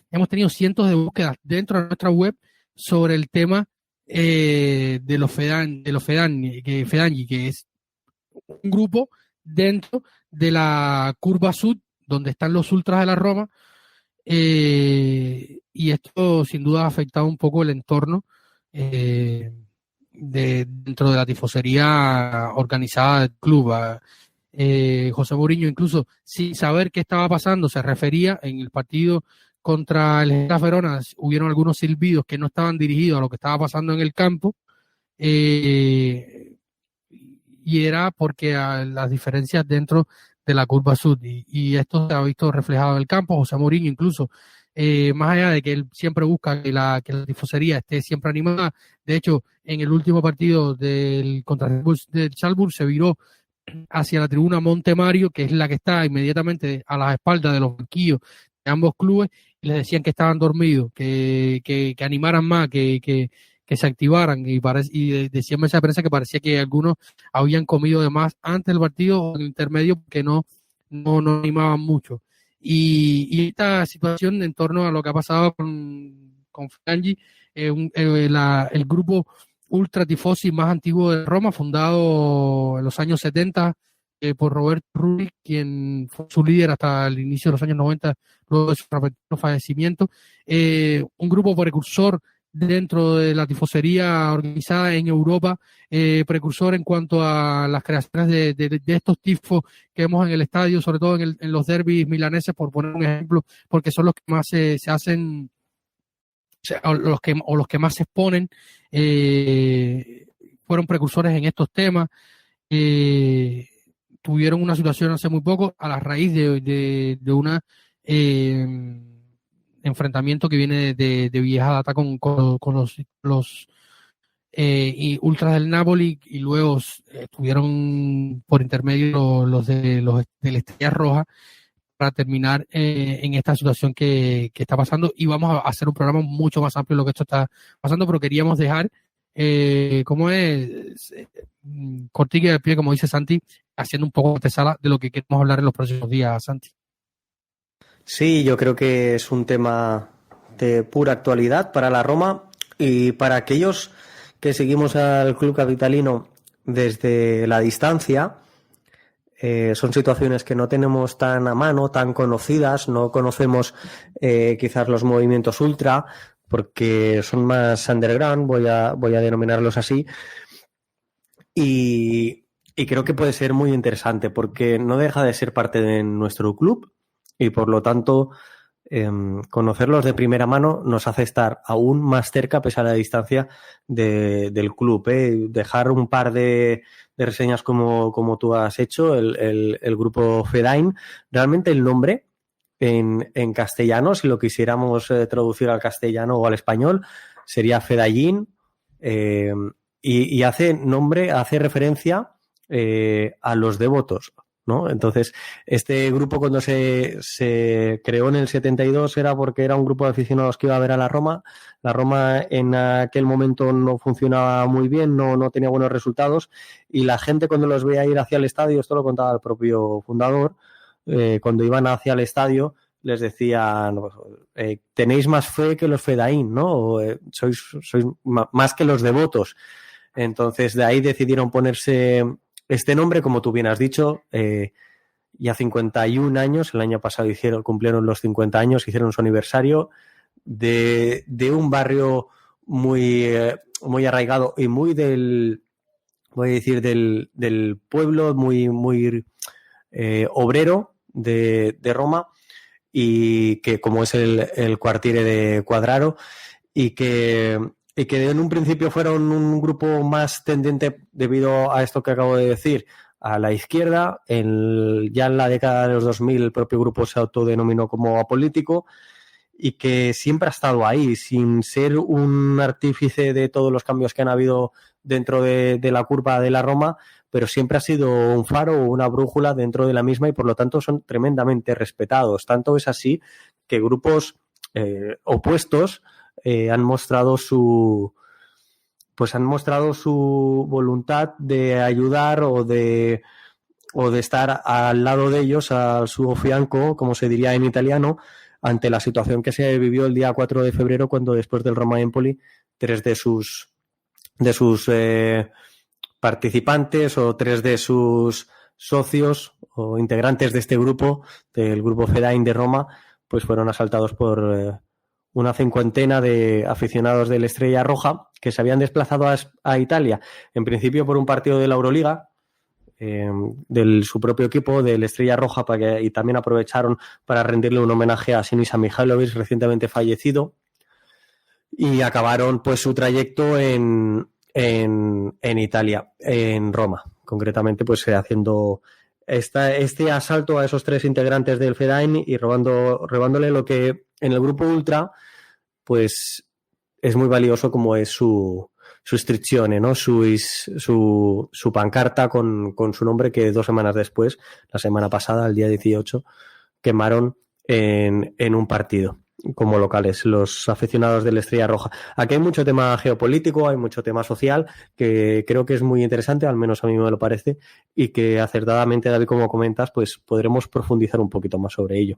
hemos tenido cientos de búsquedas dentro de nuestra web sobre el tema de los Fedangi, que es un grupo dentro de la curva sud, donde están los ultras de la Roma, y esto sin duda ha afectado un poco el entorno dentro de la tifosería organizada del club. José Mourinho, incluso sin saber qué estaba pasando, se refería en el partido contra el Hellas Verona, hubieron algunos silbidos que no estaban dirigidos a lo que estaba pasando en el campo, y era porque las diferencias dentro de la curva sud, y esto se ha visto reflejado en el campo. José Mourinho incluso, más allá de que él siempre busca que la tifosería esté siempre animada, de hecho en el último partido contra el Salzburg se viró hacia la tribuna Montemario, que es la que está inmediatamente a las espaldas de los banquillos de ambos clubes, y les decían que estaban dormidos, que animaran más, que se activaran, y decían esa prensa que parecía que algunos habían comido de más antes del partido o en el intermedio, porque no animaban mucho. Y esta situación en torno a lo que ha pasado con Frangi, el grupo ultra tifosi más antiguo de Roma, fundado en los años 70 por Roberto Rulli, quien fue su líder hasta el inicio de los años 90, luego de su repentino fallecimiento. Un grupo precursor dentro de la tifosería organizada en Europa, precursor en cuanto a las creaciones de estos tifos que vemos en el estadio, sobre todo en los derbis milaneses, por poner un ejemplo, porque son los que más se hacen, o los que más se exponen. Fueron precursores en estos temas. Tuvieron una situación hace muy poco a la raíz de una enfrentamiento que viene de vieja data con los ultras del Napoli, y luego estuvieron por intermedio los de la Estrella Roja, para terminar en esta situación que está pasando. Y vamos a hacer un programa mucho más amplio de lo que esto está pasando, pero queríamos dejar ¿cómo es? Cortique de pie, como dice Santi, haciendo un poco de antesala de lo que queremos hablar en los próximos días, Santi. Sí, yo creo que es un tema de pura actualidad para la Roma y para aquellos que seguimos al club capitalino desde la distancia. Son situaciones que no tenemos tan a mano, tan conocidas, no conocemos quizás los movimientos ultra, porque son más underground, voy a denominarlos así, y creo que puede ser muy interesante, porque no deja de ser parte de nuestro club, y por lo tanto conocerlos de primera mano nos hace estar aún más cerca, a pesar de la distancia del club. Dejar un par de reseñas como tú has hecho, el grupo Fedain. Realmente el nombre en castellano, si lo quisiéramos traducir al castellano o al español, sería Fedayin, y hace referencia a los devotos, ¿no? Entonces, este grupo, cuando se creó en el 72, era porque era un grupo de aficionados que iba a ver a la Roma. La Roma en aquel momento no funcionaba muy bien, no tenía buenos resultados, y la gente, cuando los veía ir hacia el estadio, esto lo contaba el propio fundador, cuando iban hacia el estadio les decían, tenéis más fe que los fedaín, ¿no? O, sois más que los devotos. Entonces, de ahí decidieron ponerse este nombre, como tú bien has dicho. Ya 51 años, el año pasado cumplieron los 50 años, hicieron su aniversario, de un barrio muy arraigado y muy del pueblo, muy obrero de Roma, y que, como es el quartiere de Quadraro, y que en un principio fueron un grupo más tendente, debido a esto que acabo de decir, a la izquierda. Ya en la década de los 2000 el propio grupo se autodenominó como apolítico, y que siempre ha estado ahí, sin ser un artífice de todos los cambios que han habido dentro de la curva de la Roma, pero siempre ha sido un faro o una brújula dentro de la misma, y por lo tanto son tremendamente respetados. Tanto es así que grupos opuestos han mostrado su voluntad de ayudar o de estar al lado de ellos, a su fianco, como se diría en italiano, ante la situación que se vivió el día 4 de febrero, cuando, después del Roma-Empoli, 3 de sus participantes, o 3 de sus socios o integrantes de este grupo, del grupo Fedain de Roma, pues fueron asaltados por una cincuentena de aficionados del Estrella Roja que se habían desplazado a Italia, en principio por un partido de la Euroliga, de su propio equipo, del Estrella Roja, y también aprovecharon para rendirle un homenaje a Sinisa Mihajlovic, recientemente fallecido, y acabaron pues su trayecto en Italia, en Roma, concretamente pues haciendo este asalto a esos 3 integrantes del Fedain y robándole lo que en el grupo Ultra pues es muy valioso, como es su iscrizione, ¿no? Su pancarta con su nombre, que 2 semanas después, la semana pasada, el día 18, quemaron en un partido como locales los aficionados de la Estrella Roja. Aquí hay mucho tema geopolítico, hay mucho tema social, que creo que es muy interesante, al menos a mí me lo parece, y que acertadamente, David, como comentas, pues podremos profundizar un poquito más sobre ello.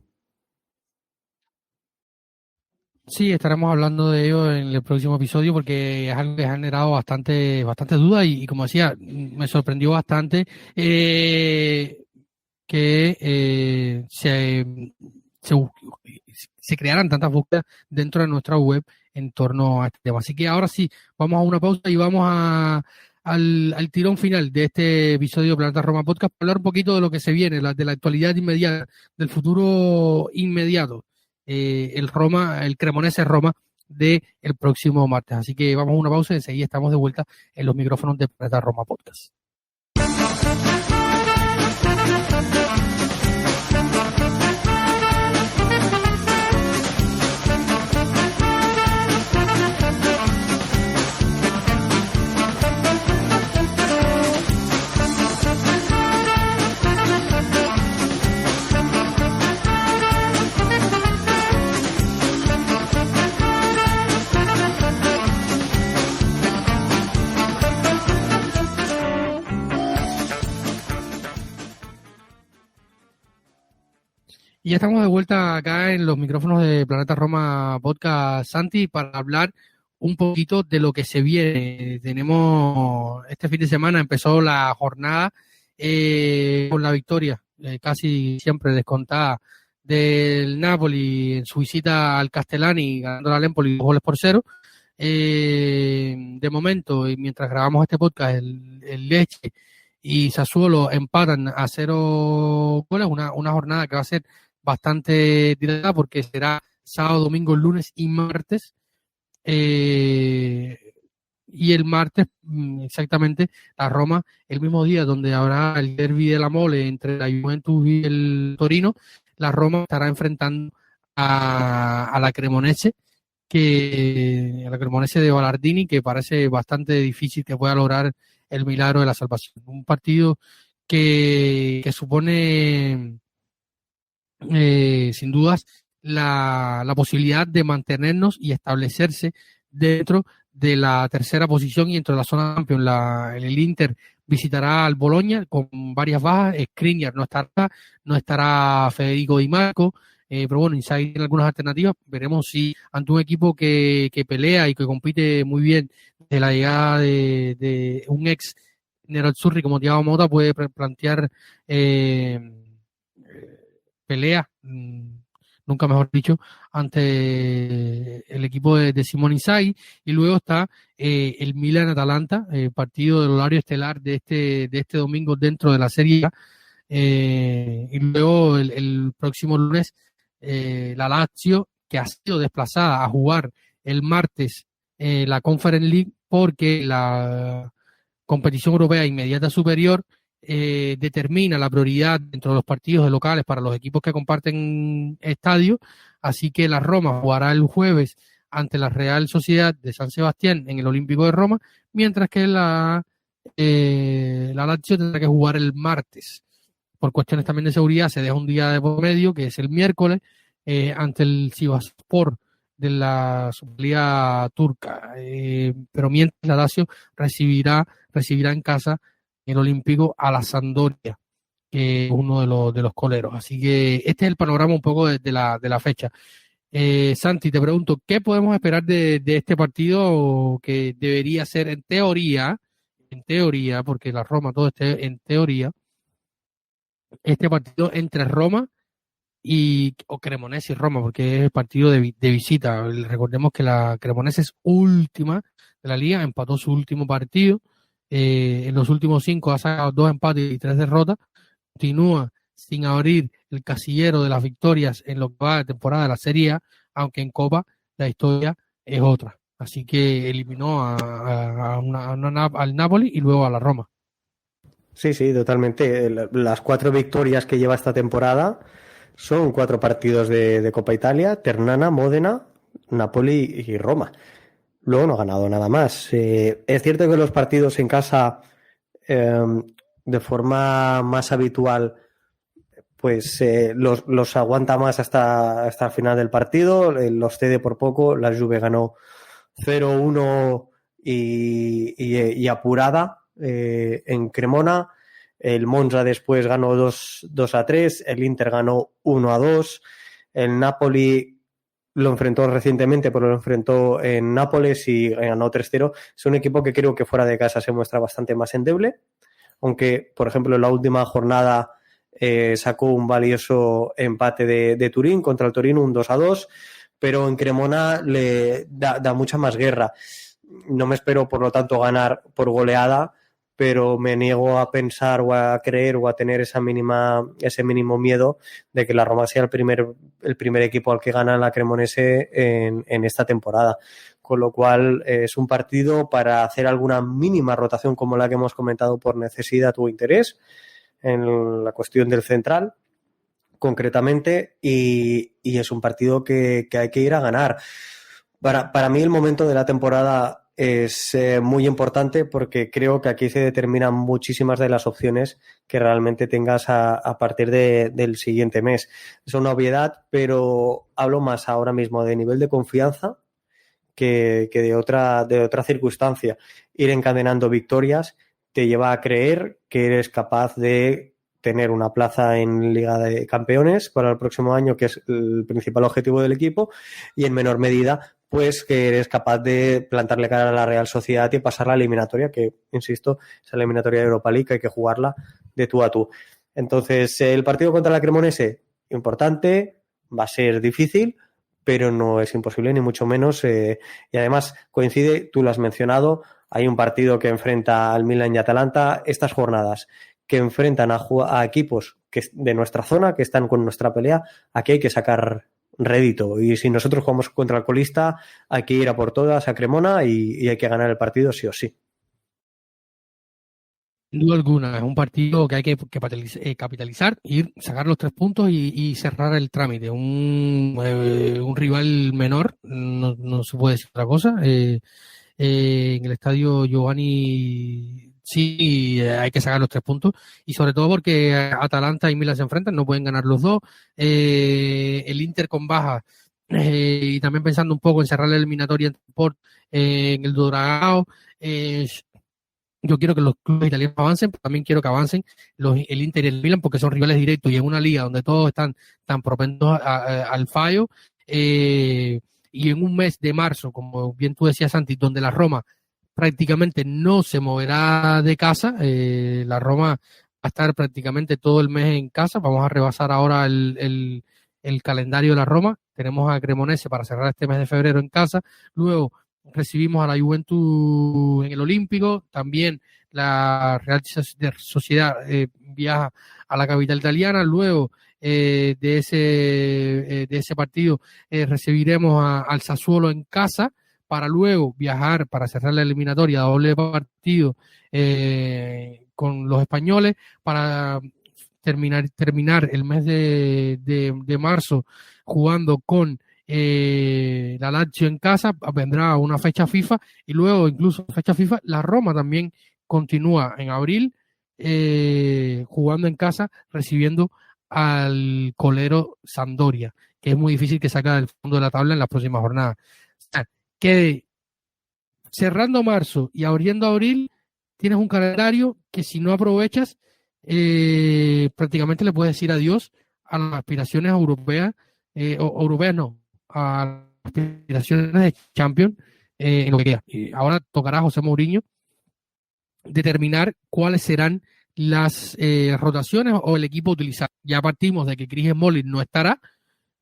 Sí, estaremos hablando de ello en el próximo episodio porque es algo que ha generado bastante duda y como decía, me sorprendió bastante que se crearan tantas búsquedas dentro de nuestra web en torno a este tema. Así que ahora sí, vamos a una pausa y vamos al tirón final de este episodio de Planeta Roma Podcast para hablar un poquito de lo que se viene, de la actualidad inmediata, del futuro inmediato. El Cremonese Roma del próximo martes. Así que vamos a una pausa y enseguida estamos de vuelta en los micrófonos de Planeta Roma Podcast. Y ya estamos de vuelta acá en los micrófonos de Planeta Roma Podcast, Santi, para hablar un poquito de lo que se viene. Tenemos este fin de semana, empezó la jornada con la victoria, casi siempre descontada, del Napoli en su visita al Castellani, ganando al Empoli 2-0. De momento, y mientras grabamos este podcast, el Lecce y Sassuolo empatan a 0 goles, una jornada que va a ser bastante dilatada porque será sábado, domingo, lunes y martes. Y el martes, exactamente, la Roma, el mismo día donde habrá el derbi de la Mole entre la Juventus y el Torino, la Roma estará enfrentando a la Cremonese, a la Cremonese de Ballardini, que parece bastante difícil que pueda lograr el milagro de la salvación. Un partido que supone sin dudas la posibilidad de mantenernos y establecerse dentro de la tercera posición y dentro de la zona Champions. El Inter visitará al Bologna con varias bajas. Skriniar no estará Federico Di Marco, pero bueno, Inzaghi tiene algunas alternativas. Veremos si ante un equipo que pelea y que compite muy bien, de la llegada de un ex Nerazzurri como Thiago Motta, puede plantear pelea, nunca mejor dicho, ante el equipo de Simone Inzaghi. Y luego está el Milan-Atalanta, partido del horario estelar de este domingo dentro de la Serie A. Y luego el próximo lunes la Lazio, que ha sido desplazada a jugar el martes la Conference League porque la competición europea inmediata superior determina la prioridad dentro de los partidos de locales para los equipos que comparten estadio. Así que la Roma jugará el jueves ante la Real Sociedad de San Sebastián en el Olímpico de Roma, mientras que la Lazio tendrá que jugar el martes. Por cuestiones también de seguridad se deja un día de por medio, que es el miércoles, ante el Sivasspor de la Superliga turca. Pero mientras la Lazio recibirá en casa el Olímpico a la Sampdoria, que es uno de los coleros. Así que este es el panorama un poco de la fecha. Santi, te pregunto, ¿qué podemos esperar de este partido que debería ser en teoría, porque la Roma todo esté en teoría, este partido entre Roma o Cremonese y Roma, porque es el partido de visita. Recordemos que la Cremonese es última de la liga, empató su último partido, en los últimos 5 ha sacado 2 empates y 3 derrotas, continúa sin abrir el casillero de las victorias en lo que va de temporada de la Serie A, aunque en Copa la historia es otra. Así que eliminó al Napoli y luego a la Roma. Sí, sí, totalmente. Las 4 victorias que lleva esta temporada son 4 partidos de Copa Italia: Ternana, Módena, Napoli y Roma. Luego no ha ganado nada más. Es cierto que los partidos en casa, de forma más habitual, pues los aguanta más hasta el final del partido, los cede por poco. La Juve ganó 0-1 y apurada en Cremona. El Monza después ganó 2-3, el Inter ganó 1-2, el Napoli lo enfrentó recientemente, pero lo enfrentó en Nápoles y ganó 3-0. Es un equipo que creo que fuera de casa se muestra bastante más endeble, aunque, por ejemplo, en la última jornada sacó un valioso empate de Turín contra el Torino, un 2-2, pero en Cremona le da mucha más guerra. No me espero, por lo tanto, ganar por goleada, pero me niego a pensar o a creer o a tener ese mínimo miedo de que la Roma sea el primer equipo al que gana la Cremonese en esta temporada. Con lo cual es un partido para hacer alguna mínima rotación como la que hemos comentado por necesidad o interés en la cuestión del central concretamente, y es un partido que hay que ir a ganar. Para mí el momento de la temporada es muy importante, porque creo que aquí se determinan muchísimas de las opciones que realmente tengas a partir del siguiente mes. Es una obviedad, pero hablo más ahora mismo de nivel de confianza que de otra circunstancia. Ir encadenando victorias te lleva a creer que eres capaz de tener una plaza en Liga de Campeones para el próximo año, que es el principal objetivo del equipo, y en menor medida pues que eres capaz de plantarle cara a la Real Sociedad y pasar la eliminatoria, que, insisto, es la eliminatoria de Europa League, que hay que jugarla de tú a tú. Entonces, el partido contra la Cremonese, importante, va a ser difícil, pero no es imposible, ni mucho menos. Y además coincide, tú lo has mencionado, hay un partido que enfrenta al Milan y Atalanta estas jornadas, que enfrentan a equipos de nuestra zona, que están con nuestra pelea. Aquí hay que sacar rédito, y si nosotros jugamos contra el colista, hay que ir a por todas a Cremona y hay que ganar el partido sí o sí. Sin duda alguna, es un partido que hay que capitalizar, sacar los 3 puntos y cerrar el trámite. Un rival menor, no se puede decir otra cosa. En el estadio Giovanni sí hay que sacar los 3 puntos, y sobre todo porque Atalanta y Milan se enfrentan, no pueden ganar los dos. El Inter con baja, y también pensando un poco en cerrar la eliminatoria en el Dragao. Yo quiero que los clubes italianos avancen, pero también quiero que avancen el Inter y el Milan, porque son rivales directos, y en una liga donde todos están tan propensos al fallo, y en un mes de marzo, como bien tú decías, Santi, donde la Roma prácticamente no se moverá de casa. La Roma va a estar prácticamente todo el mes en casa. Vamos a rebasar ahora el calendario de la Roma. Tenemos a Cremonese para cerrar este mes de febrero en casa. Luego recibimos a la Juventus en el Olímpico. También la Real Sociedad viaja a la capital italiana. Luego de ese partido recibiremos al Sassuolo en casa, para luego viajar para cerrar la eliminatoria, doble partido con los españoles, para terminar el mes de marzo jugando con la Lazio en casa. Vendrá una fecha FIFA, y luego incluso fecha FIFA la Roma también continúa en abril, jugando en casa, recibiendo al colero Sampdoria, que es muy difícil que saque del fondo de la tabla en las próximas jornadas. O sea, que cerrando marzo y abriendo abril tienes un calendario que, si no aprovechas, prácticamente le puedes decir adiós a las aspiraciones europeas, europeas no, a las aspiraciones de Champions, en lo que queda. Ahora tocará a José Mourinho determinar cuáles serán las rotaciones o el equipo a utilizar. Ya partimos de que Chris Smalling no estará,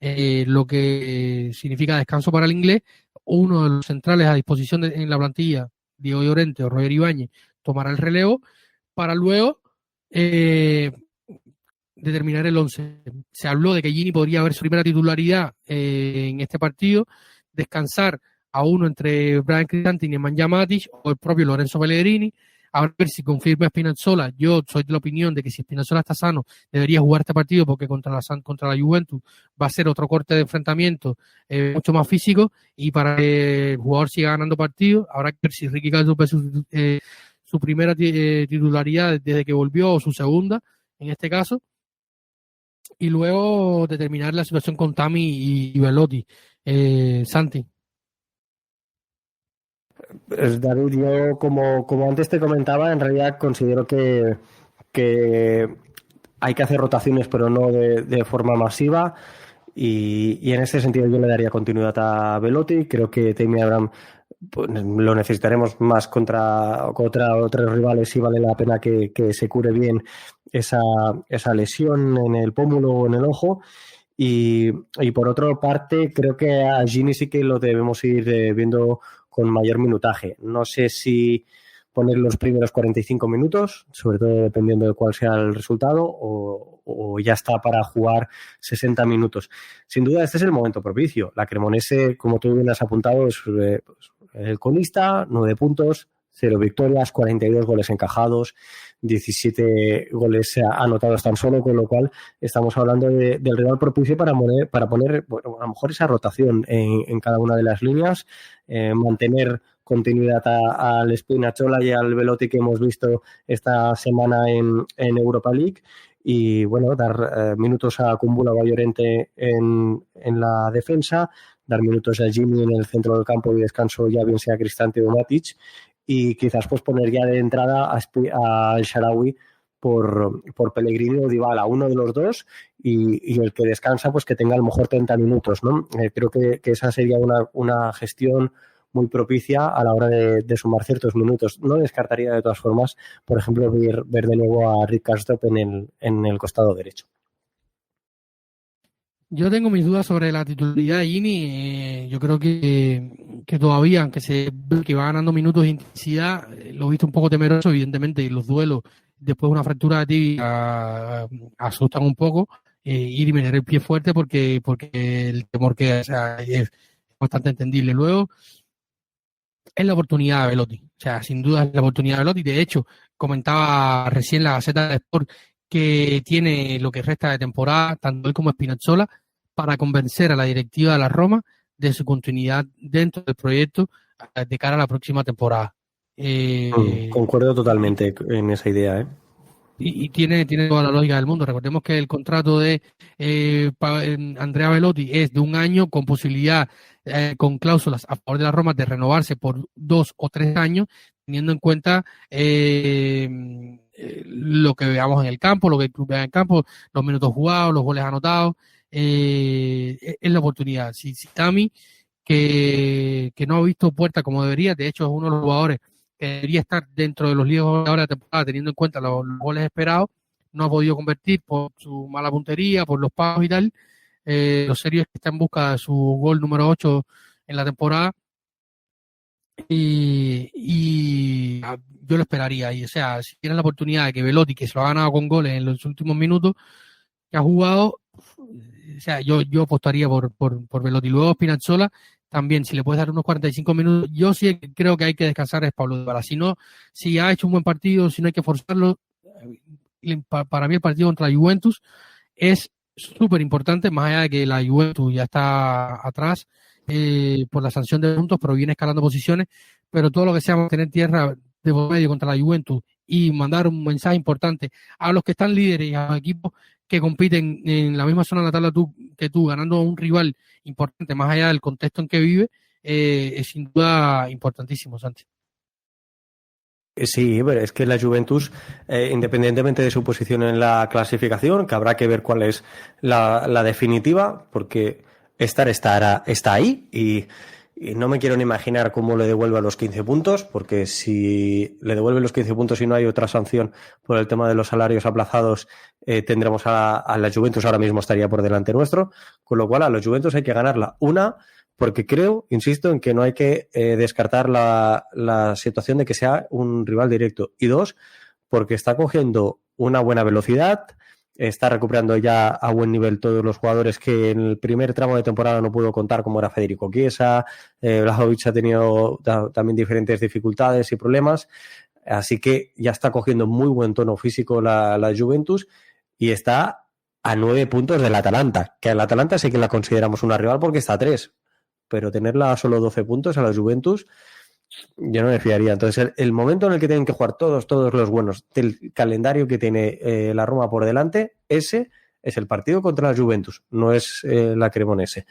lo que significa descanso para el inglés. Uno de los centrales a disposición en la plantilla, Diego Llorente o Roger Ibáñez, tomará el relevo para luego determinar el 11. Se habló de que Gini podría haber su primera titularidad en este partido, descansar a uno entre Brian Cristante y Nemanja Matic o el propio Lorenzo Pellegrini. A ver si confirma Spinazzola. Yo soy de la opinión de que si Spinazzola está sano, debería jugar este partido porque contra la Juventus va a ser otro corte de enfrentamiento mucho más físico, y para que el jugador siga ganando partidos, habrá que ver si Ricky Caldo ve su primera titularidad desde que volvió, o su segunda, en este caso, y luego determinar la situación con Tami y Belotti. Santi. David, yo como antes te comentaba, en realidad considero que hay que hacer rotaciones, pero no de forma masiva, y en ese sentido yo le daría continuidad a Belotti. Creo que Tammy Abraham pues, lo necesitaremos más contra otros rivales, y vale la pena que se cure bien esa lesión en el pómulo o en el ojo. Y por otra parte, creo que a Gini sí que lo debemos ir viendo con mayor minutaje. No sé si poner los primeros 45 minutos, sobre todo dependiendo de cuál sea el resultado, o ya está para jugar 60 minutos. Sin duda, este es el momento propicio. La Cremonese, como tú bien has apuntado, es el colista, 9 puntos, 0 victorias, 42 goles encajados, 17 goles anotados tan solo, con lo cual estamos hablando del rival propicio para poner bueno, a lo mejor esa rotación en cada una de las líneas, mantener continuidad al Spinazzola y al Belotti que hemos visto esta semana en Europa League, y bueno, dar minutos a Kumbula o a Llorente en la defensa, dar minutos a Jimmy en el centro del campo y descanso ya bien sea Cristante o Matic, y quizás pues poner ya de entrada al Shaarawy por Pellegrini o Dybala, uno de los dos, y el que descansa pues que tenga a lo mejor 30 minutos, ¿no? Creo que esa sería una gestión muy propicia a la hora de sumar ciertos minutos. No descartaría de todas formas, por ejemplo, ver de nuevo a Rick Karsdorp en el costado derecho. Yo tengo mis dudas sobre la titularidad de Gini. Yo creo que todavía, aunque se ve que va ganando minutos de intensidad, lo he visto un poco temeroso, evidentemente, y los duelos después de una fractura de tibia asustan un poco, ir y meter el pie fuerte porque el temor que, o sea, es bastante entendible. Luego, es la oportunidad de Belotti. O sea, sin duda es la oportunidad de Belotti. De hecho, comentaba recién la Gaceta de Sport que tiene lo que resta de temporada, tanto él como Spinazzola, para convencer a la directiva de la Roma de su continuidad dentro del proyecto de cara a la próxima temporada. Concuerdo totalmente en esa idea, ¿eh? Y tiene toda la lógica del mundo. Recordemos que el contrato de Andrea Belotti es de 1 año con posibilidad, con cláusulas a favor de la Roma, de renovarse por 2 o 3 años, teniendo en cuenta lo que veamos en el campo, lo que el club vea en el campo, los minutos jugados, los goles anotados. Es la oportunidad. Si Tami, que no ha visto puerta como debería, de hecho es uno de los jugadores que debería estar dentro de los líos ahora de la temporada, teniendo en cuenta los goles esperados, no ha podido convertir por su mala puntería, por los pagos y tal. Lo serio es que está en busca de su gol número 8 en la temporada, y yo lo esperaría. Y o sea, si tienen la oportunidad de que Belotti, que se lo ha ganado con goles en los últimos minutos que ha jugado, o sea, yo apostaría por Belotti. Luego Spinazzola también, si le puedes dar unos 45 minutos, yo sí creo que hay que descansar es Pablo Dybala. Si ha hecho un buen partido, si no hay que forzarlo, para mí el partido contra la Juventus es súper importante, más allá de que la Juventus ya está atrás por la sanción de puntos, pero viene escalando posiciones, pero todo lo que sea mantener tierra de por medio contra la Juventus y mandar un mensaje importante a los que están líderes y a los equipos que compiten en la misma zona de la tabla que tú, ganando a un rival importante, más allá del contexto en que vive, es sin duda importantísimo, Santi. Sí, pero es que la Juventus, independientemente de su posición en la clasificación, que habrá que ver cuál es la definitiva, porque está ahí, Y no me quiero ni imaginar cómo le devuelve los 15 puntos, porque si le devuelve los 15 puntos y no hay otra sanción por el tema de los salarios aplazados, tendremos a la Juventus, ahora mismo estaría por delante nuestro, con lo cual a los Juventus hay que ganarla. Una, porque creo, insisto, en que no hay que descartar la situación de que sea un rival directo. Y dos, porque está cogiendo una buena velocidad, está recuperando ya a buen nivel todos los jugadores que en el primer tramo de temporada no pudo contar, como era Federico Chiesa. Vlahovic ha tenido también diferentes dificultades y problemas, así que ya está cogiendo muy buen tono físico la Juventus y está a 9 puntos del Atalanta, que al Atalanta sí que la consideramos una rival porque está a 3, pero tenerla a solo 12 puntos a la Juventus, yo no me fiaría. Entonces, el momento en el que tienen que jugar todos los buenos del calendario que tiene la Roma por delante, ese es el partido contra la Juventus, no es la Cremonese.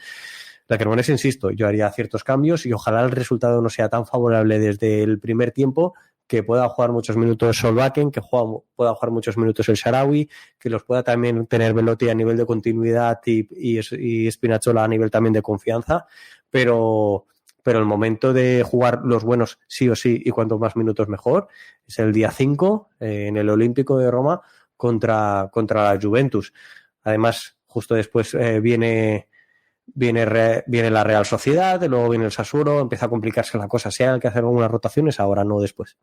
La Cremonese, insisto, yo haría ciertos cambios y ojalá el resultado no sea tan favorable desde el primer tiempo, que pueda jugar muchos minutos Solbakken, que pueda jugar muchos minutos el Shaarawy, que los pueda también tener Belotti a nivel de continuidad y Spinazzola a nivel también de confianza, pero el momento de jugar los buenos sí o sí y cuanto más minutos mejor es el día 5 en el Olímpico de Roma contra la Juventus. Además, justo después viene la Real Sociedad, luego viene el Sassuolo, empieza a complicarse la cosa. Si hay que hacer algunas rotaciones, ahora no después.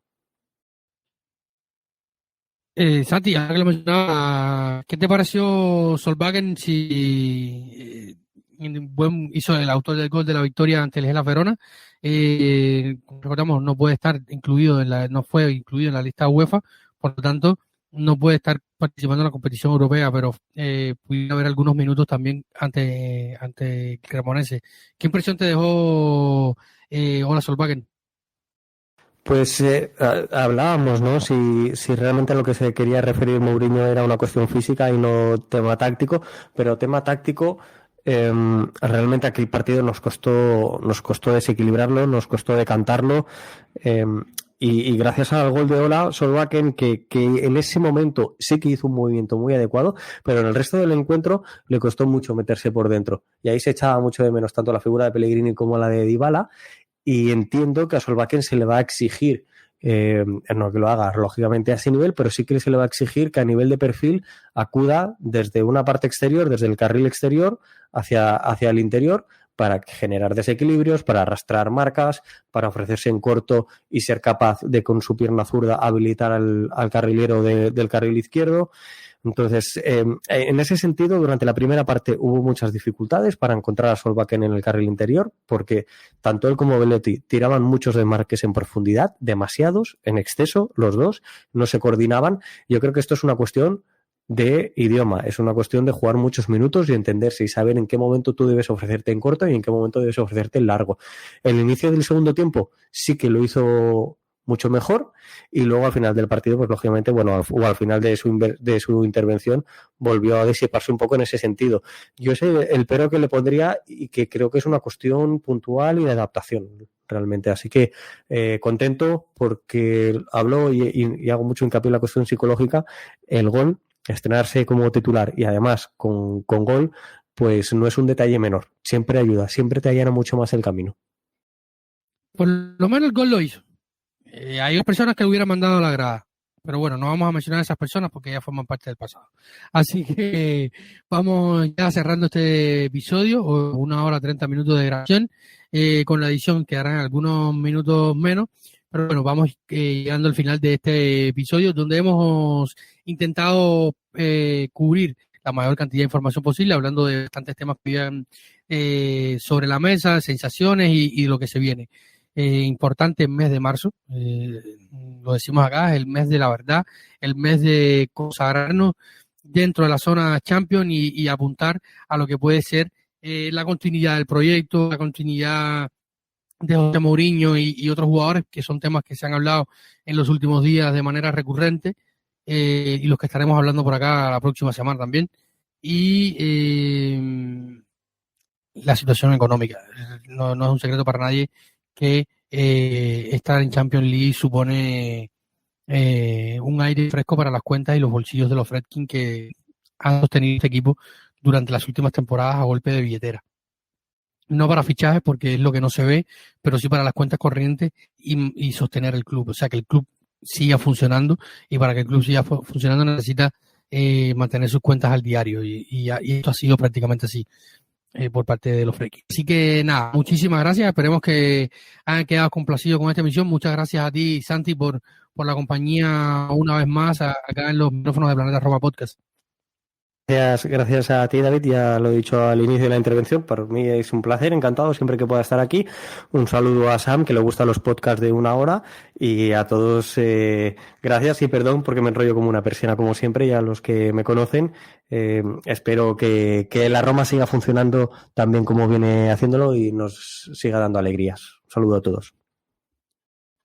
Santi, ahora que lo mencionaba, ¿qué te pareció Solbakken? Si hizo el autor del gol de la victoria ante el Hellas Verona. Recordamos, no puede estar incluido no fue incluido en la lista UEFA, por lo tanto, no puede estar participando en la competición europea, pero pudiera haber algunos minutos también ante Cremonese. ¿Qué impresión te dejó Ola Solbakken? Pues hablábamos, ¿no? Si realmente a lo que se quería referir Mourinho era una cuestión física y no tema táctico, pero tema táctico, realmente aquel partido nos costó desequilibrarlo, nos costó decantarlo, y gracias al gol de Ola Solbakken, que en ese momento sí que hizo un movimiento muy adecuado, pero en el resto del encuentro le costó mucho meterse por dentro, y ahí se echaba mucho de menos tanto la figura de Pellegrini como la de Dybala. Y entiendo que a Solbakken se le va a exigir, no que lo haga lógicamente a ese nivel, pero sí que se le va a exigir que a nivel de perfil acuda desde una parte exterior, desde el carril exterior hacia el interior, para generar desequilibrios, para arrastrar marcas, para ofrecerse en corto y ser capaz de con su pierna zurda habilitar al carrilero del carril izquierdo. Entonces, en ese sentido, durante la primera parte hubo muchas dificultades para encontrar a Solbakken en el carril interior, porque tanto él como Belotti tiraban muchos desmarques en profundidad, demasiados, en exceso, los dos, no se coordinaban. Yo creo que esto es una cuestión de idioma, es una cuestión de jugar muchos minutos y entenderse y saber en qué momento tú debes ofrecerte en corto y en qué momento debes ofrecerte en largo. El inicio del segundo tiempo sí que lo hizo mucho mejor, y luego al final del partido, pues lógicamente, o al final de su intervención, volvió a disiparse un poco en ese sentido. Yo sé el pero que le pondría, y que creo que es una cuestión puntual y de adaptación realmente, así que contento porque hablo y hago mucho hincapié en la cuestión psicológica. El gol, estrenarse como titular y además con gol, pues no es un detalle menor, siempre ayuda, siempre te allana mucho más el camino. Por lo menos el gol lo hizo. Hay personas que lo hubieran mandado a la grada, pero bueno, no vamos a mencionar a esas personas porque ya forman parte del pasado. Así que vamos ya cerrando este episodio, 1 hora 30 minutos de grabación, con la edición quedarán algunos minutos menos, pero bueno, vamos llegando al final de este episodio, donde hemos intentado cubrir la mayor cantidad de información posible, hablando de bastantes temas que habían sobre la mesa, sensaciones y lo que se viene. Importante mes de marzo, lo decimos acá, es el mes de la verdad, el mes de consagrarnos dentro de la zona Champions y apuntar a lo que puede ser la continuidad del proyecto, la continuidad de José Mourinho y otros jugadores, que son temas que se han hablado en los últimos días de manera recurrente, y los que estaremos hablando por acá la próxima semana también, y la situación económica. No es un secreto para nadie que estar en Champions League supone un aire fresco para las cuentas y los bolsillos de los Fredkin, que han sostenido este equipo durante las últimas temporadas a golpe de billetera. no para fichajes porque es lo que no se ve, pero sí para las cuentas corrientes y sostener el club. O sea, que el club siga funcionando, y para que el club siga funcionando necesita mantener sus cuentas al diario, y esto ha sido prácticamente así por parte de los frikis. Así que nada, muchísimas gracias, esperemos que hayan quedado complacidos con esta emisión. Muchas gracias a ti, Santi, por la compañía una vez más acá en los micrófonos de Planeta Roma Podcast. Gracias a ti, David, ya lo he dicho al inicio de la intervención, para mí es un placer, encantado siempre que pueda estar aquí. Un saludo a Sam, que le gustan los podcasts de 1 hora, y a todos gracias y perdón porque me enrollo como una persiana como siempre, y a los que me conocen espero que la Roma siga funcionando tan bien como viene haciéndolo y nos siga dando alegrías. Un saludo a todos.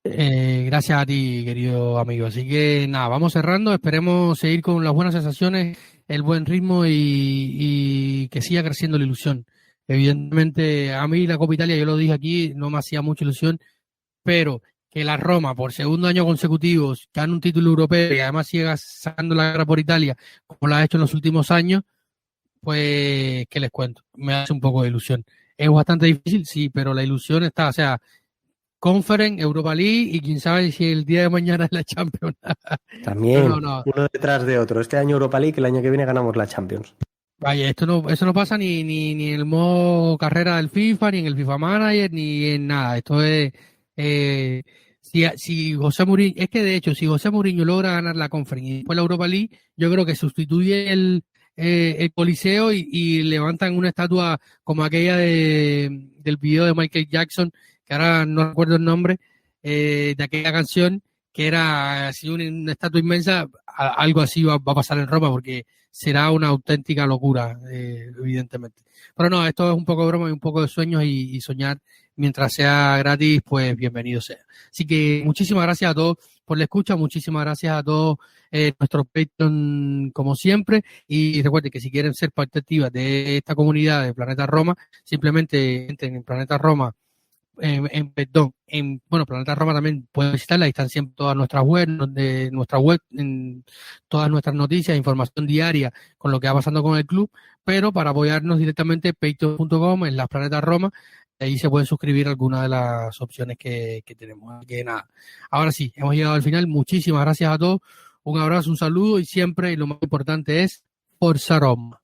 Gracias a ti, querido amigo. Así que nada, vamos cerrando. Esperemos seguir con las buenas sensaciones, el buen ritmo y que siga creciendo la ilusión. Evidentemente, a mí la Copa Italia, yo lo dije aquí, no me hacía mucha ilusión, pero que la Roma, por segundo año consecutivo, gane un título europeo y además siga sacando la guerra por Italia, como lo ha hecho en los últimos años, pues, ¿qué les cuento? Me hace un poco de ilusión. Es bastante difícil, sí, pero la ilusión está, o sea, Conference, Europa League y quién sabe si el día de mañana es la Champions. También, no. uno detrás de otro. Este año Europa League, el año que viene ganamos la Champions. Vaya, eso no pasa ni en el modo carrera del FIFA, ni en el FIFA Manager, ni en nada. Esto es, si José Mourinho, es que de hecho, si José Mourinho logra ganar la Conference y después la Europa League, yo creo que sustituye el Coliseo y levantan una estatua como aquella del video de Michael Jackson, que ahora no recuerdo el nombre, de aquella canción, que era así una estatua inmensa. Algo así va a pasar en Roma, porque será una auténtica locura, evidentemente. Pero no, esto es un poco de broma y un poco de sueños, y soñar mientras sea gratis, pues bienvenido sea. Así que muchísimas gracias a todos por la escucha, muchísimas gracias a todos nuestros Patreon como siempre, y recuerden que si quieren ser parte activa de esta comunidad de Planeta Roma, simplemente entren en Planeta Roma. Planeta Roma también pueden visitarla, ahí están siempre todas nuestras web, en todas nuestras noticias, información diaria con lo que va pasando con el club, pero para apoyarnos directamente, patreon.com, en las Planeta Roma, ahí se pueden suscribir a algunas de las opciones que tenemos. Así que nada, ahora sí, hemos llegado al final, muchísimas gracias a todos, un abrazo, un saludo, y siempre lo más importante es Forza Roma.